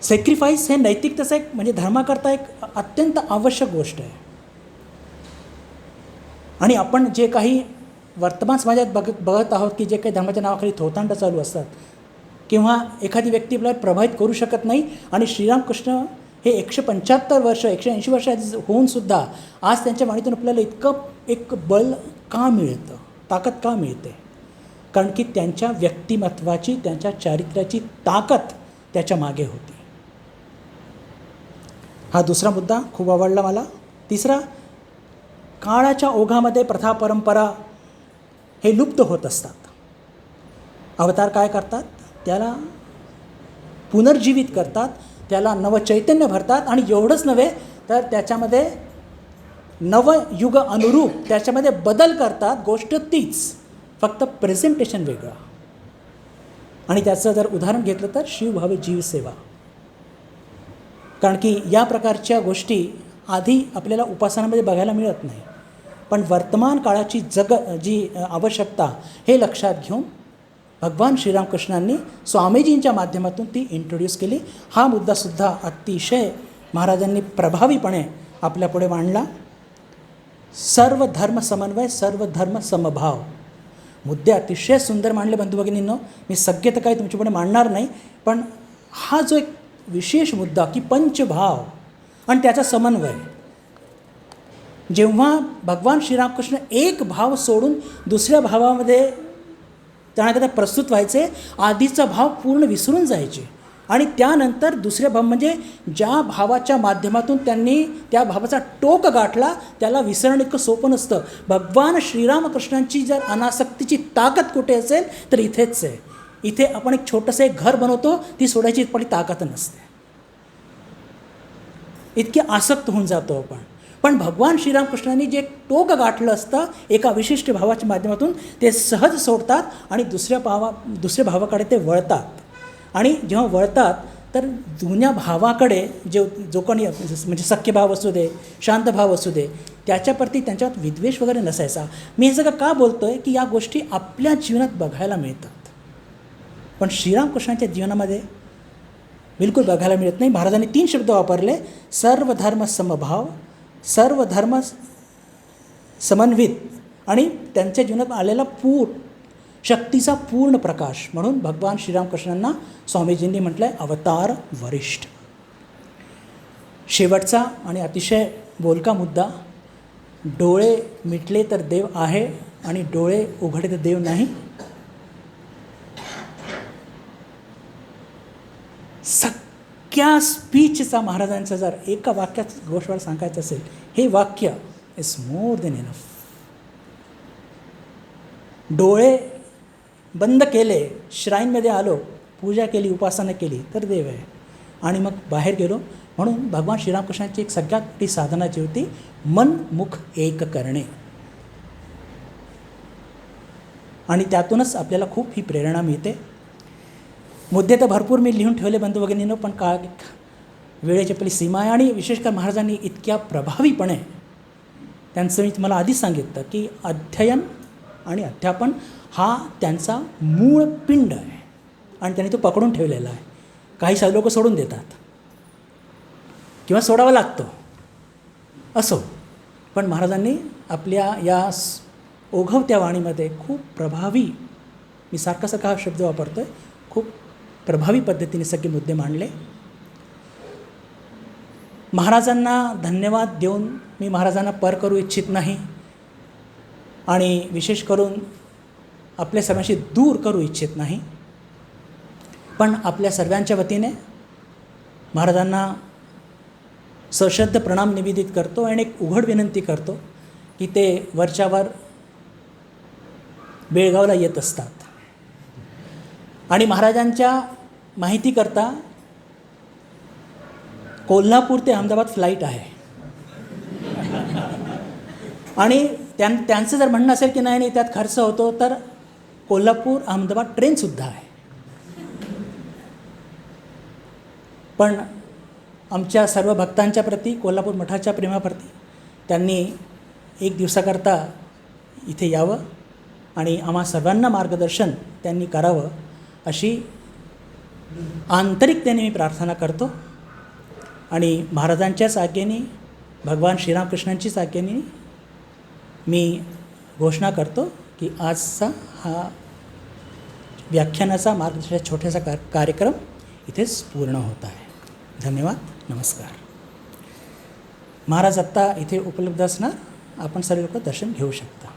Sacrifice हे नैतिकतेचं एक म्हणजे धर्माकरता एक अत्यंत आवश्यक गोष्ट आहे. आणि आपण जे काही वर्तमान समाजात बघत आहोत की जे काही धर्माच्या नावाखाली थोतांड चालू असतात किंवा एखादी व्यक्ती आपल्याला प्रभावित करू शकत नाही, आणि श्रीरामकृष्ण हे 175 वर्ष 180 वर्ष होऊनसुद्धा आज त्यांच्या वाणीतून आपल्याला इतकं एक बल का मिळतं, ताकद का मिळते? कारण की त्यांच्या व्यक्तिमत्वाची, त्यांच्या चारित्र्याची ताकद त्याच्या मागे होती. हा दुसरा मुद्दा खूप आवडला मला. तिसरा, काळाच्या ओघामध्ये प्रथा परंपरा हे लुप्त होत असतात. अवतार काय करतात? त्याला पुनर्जीवित करतात, त्याला नवचैतन्य भरतात, आणि एवढंच नव्हे तर त्याच्यामध्ये नवयुग अनुरूप त्याच्यामध्ये बदल करतात. गोष्ट तीच, फक्त प्रेझेंटेशन वेगळं. आणि त्याचं जर उदाहरण घेतलं तर शिवभावे जीवसेवा. कारण की या प्रकारच्या गोष्टी आधी आपल्याला उपासनामध्ये बघायला मिळत नाही, पण वर्तमान काळाची जी आवश्यकता हे लक्षात घेऊन भगवान श्रीरामकृष्णांनी स्वामीजींच्या माध्यमातून ती इंट्रोड्यूस केली. हा मुद्दासुद्धा अतिशय महाराजांनी प्रभावीपणे आपल्यापुढे मांडला. सर्व धर्म समन्वय, सर्व धर्म समभाव. मुद्दे अतिशय सुंदर मांडले बंधू भगिनींनो. मी सगळे तर काही तुमच्यापुढे मांडणार नाही, पण हा जो एक विशेष मुद्दा की पंचभाव आणि त्याचा समन्वय, जेव्हा भगवान श्रीरामकृष्ण एक भाव सोडून दुसऱ्या भावामध्ये त्यानंतर प्रस्तुत व्हायचे, आधीचा भाव पूर्ण विसरून जायचे, आणि त्यानंतर दुसऱ्या भाव म्हणजे ज्या भावाच्या माध्यमातून त्यांनी त्या भावाचा टोक गाठला त्याला विसरणं इतकं सोपं नसतं. भगवान श्रीरामकृष्णांची जर अनासक्तीची ताकद कुठे असेल तर इथेच आहे. इथे आपण एक छोटंसं एक घर बनवतो, ती सोडायची इतकी ताकद नसते, इतके आसक्त होऊन जातो आपण. पण भगवान श्रीरामकृष्णांनी जे टोक गाठलं असतं एका विशिष्ट भावाच्या माध्यमातून, ते सहज सोडतात आणि दुसऱ्या भावाकडे ते वळतात. आणि जेव्हा वळतात तर जुन्या भावाकडे जो कोणी म्हणजे सख्य भाव असू दे, शांत भाव असू दे, त्याच्याप्रती त्यांच्यात विद्वेष वगैरे नसायचा. मी हे सगळं का बोलतो आहे की या गोष्टी आपल्या जीवनात बघायला मिळतात, पण श्रीरामकृष्णांच्या जीवनामध्ये बिलकुल बघायला मिळत नाही. महाराजांनी 3 शब्द वापरले, सर्व धर्म समभाव, सर्व धर्म समन्वित, आणि त्यांच्या जीवनात आलेला शक्तीचा पूर्ण प्रकाश. म्हणून भगवान श्रीरामकृष्णांना स्वामीजींनी म्हटलं आहे अवतार वरिष्ठ. शेवटचा आणि अतिशय बोलका मुद्दा, डोळे मिटले तर देव आहे आणि डोळे उघडले तर देव नाही. सगळ्या स्पीचचा महाराजांचा जर एका वाक्यात गोष्ट सांगायचं असेल, हे वाक्य इज मोर देन इनफ. डोळे बंद केले, श्राईनमध्ये आलो, पूजा केली, उपासना केली तर देव आहे, आणि मग बाहेर गेलो. म्हणून भगवान श्रीरामकृष्णांची एक सगळ्यात मोठी साधना जी होती, मन मुख एक करणे, आणि त्यातूनच आपल्याला खूप ही प्रेरणा मिळते. मुद्दे तर भरपूर मी लिहून ठेवले बंधू भगिनींनो, पण वेळेची आपली सीमा आहे. आणि विशेषतः महाराजांनी इतक्या प्रभावीपणे त्यांचं मी तुम्हाला आधीच सांगितलं की अध्ययन आणि अध्यापन हा त्यांचा मूळ पिंड आहे, आणि त्यांनी तो पकडून ठेवलेला आहे. काही सारे लोक सोडून देतात किंवा सोडावा लागतो असो, पण महाराजांनी आपल्या या ओघवत्या वाणीमध्ये खूप प्रभावी, मी सारखा हा शब्द वापरतो आहे, खूप प्रभावी पद्धतीने सगळे मुद्दे मांडले. महाराजांना धन्यवाद देऊन मी महाराजांना पर करू इच्छित नाही, आणि विशेष करून आपल्या सर्वांशी दूर करू इच्छित नाही, पण आपल्या सर्वांच्या वतीने महाराजांना सश्रद्ध प्रणाम निवेदित करतो आणि एक उघड विनंती करतो की ते वरच्यावर बेळगावला येत असतात, आणि महाराजांच्या माहितीकरता कोल्हापूर ते अहमदाबाद फ्लाईट आहे, आणि त्यांचं जर म्हणणं असेल की नाही त्यात खर्च होतो, तर कोल्हापूर अहमदाबाद ट्रेनसुद्धा आहे. पण आमच्या सर्व भक्तांच्या प्रती, कोल्हापूर मठाच्या प्रेमाप्रती त्यांनी एक दिवसाकरता इथे यावं आणि आम्हा सर्वांना मार्गदर्शन त्यांनी करावं अशी आंतरिकतेने मी प्रार्थना करतो. आणि महाराजांच्याच आज्ञेने, भगवान श्रीरामकृष्णांचीच आज्ञेने मी घोषणा करतो की आजचा हा व्याख्यानाचा मार्गदर्शनाचा छोटासा कार्यक्रम इथेच पूर्ण होत आहे. धन्यवाद. नमस्कार. महाराज आत्ता इथे उपलब्ध असणार, आपण सर्व लोक दर्शन घेऊ शकता.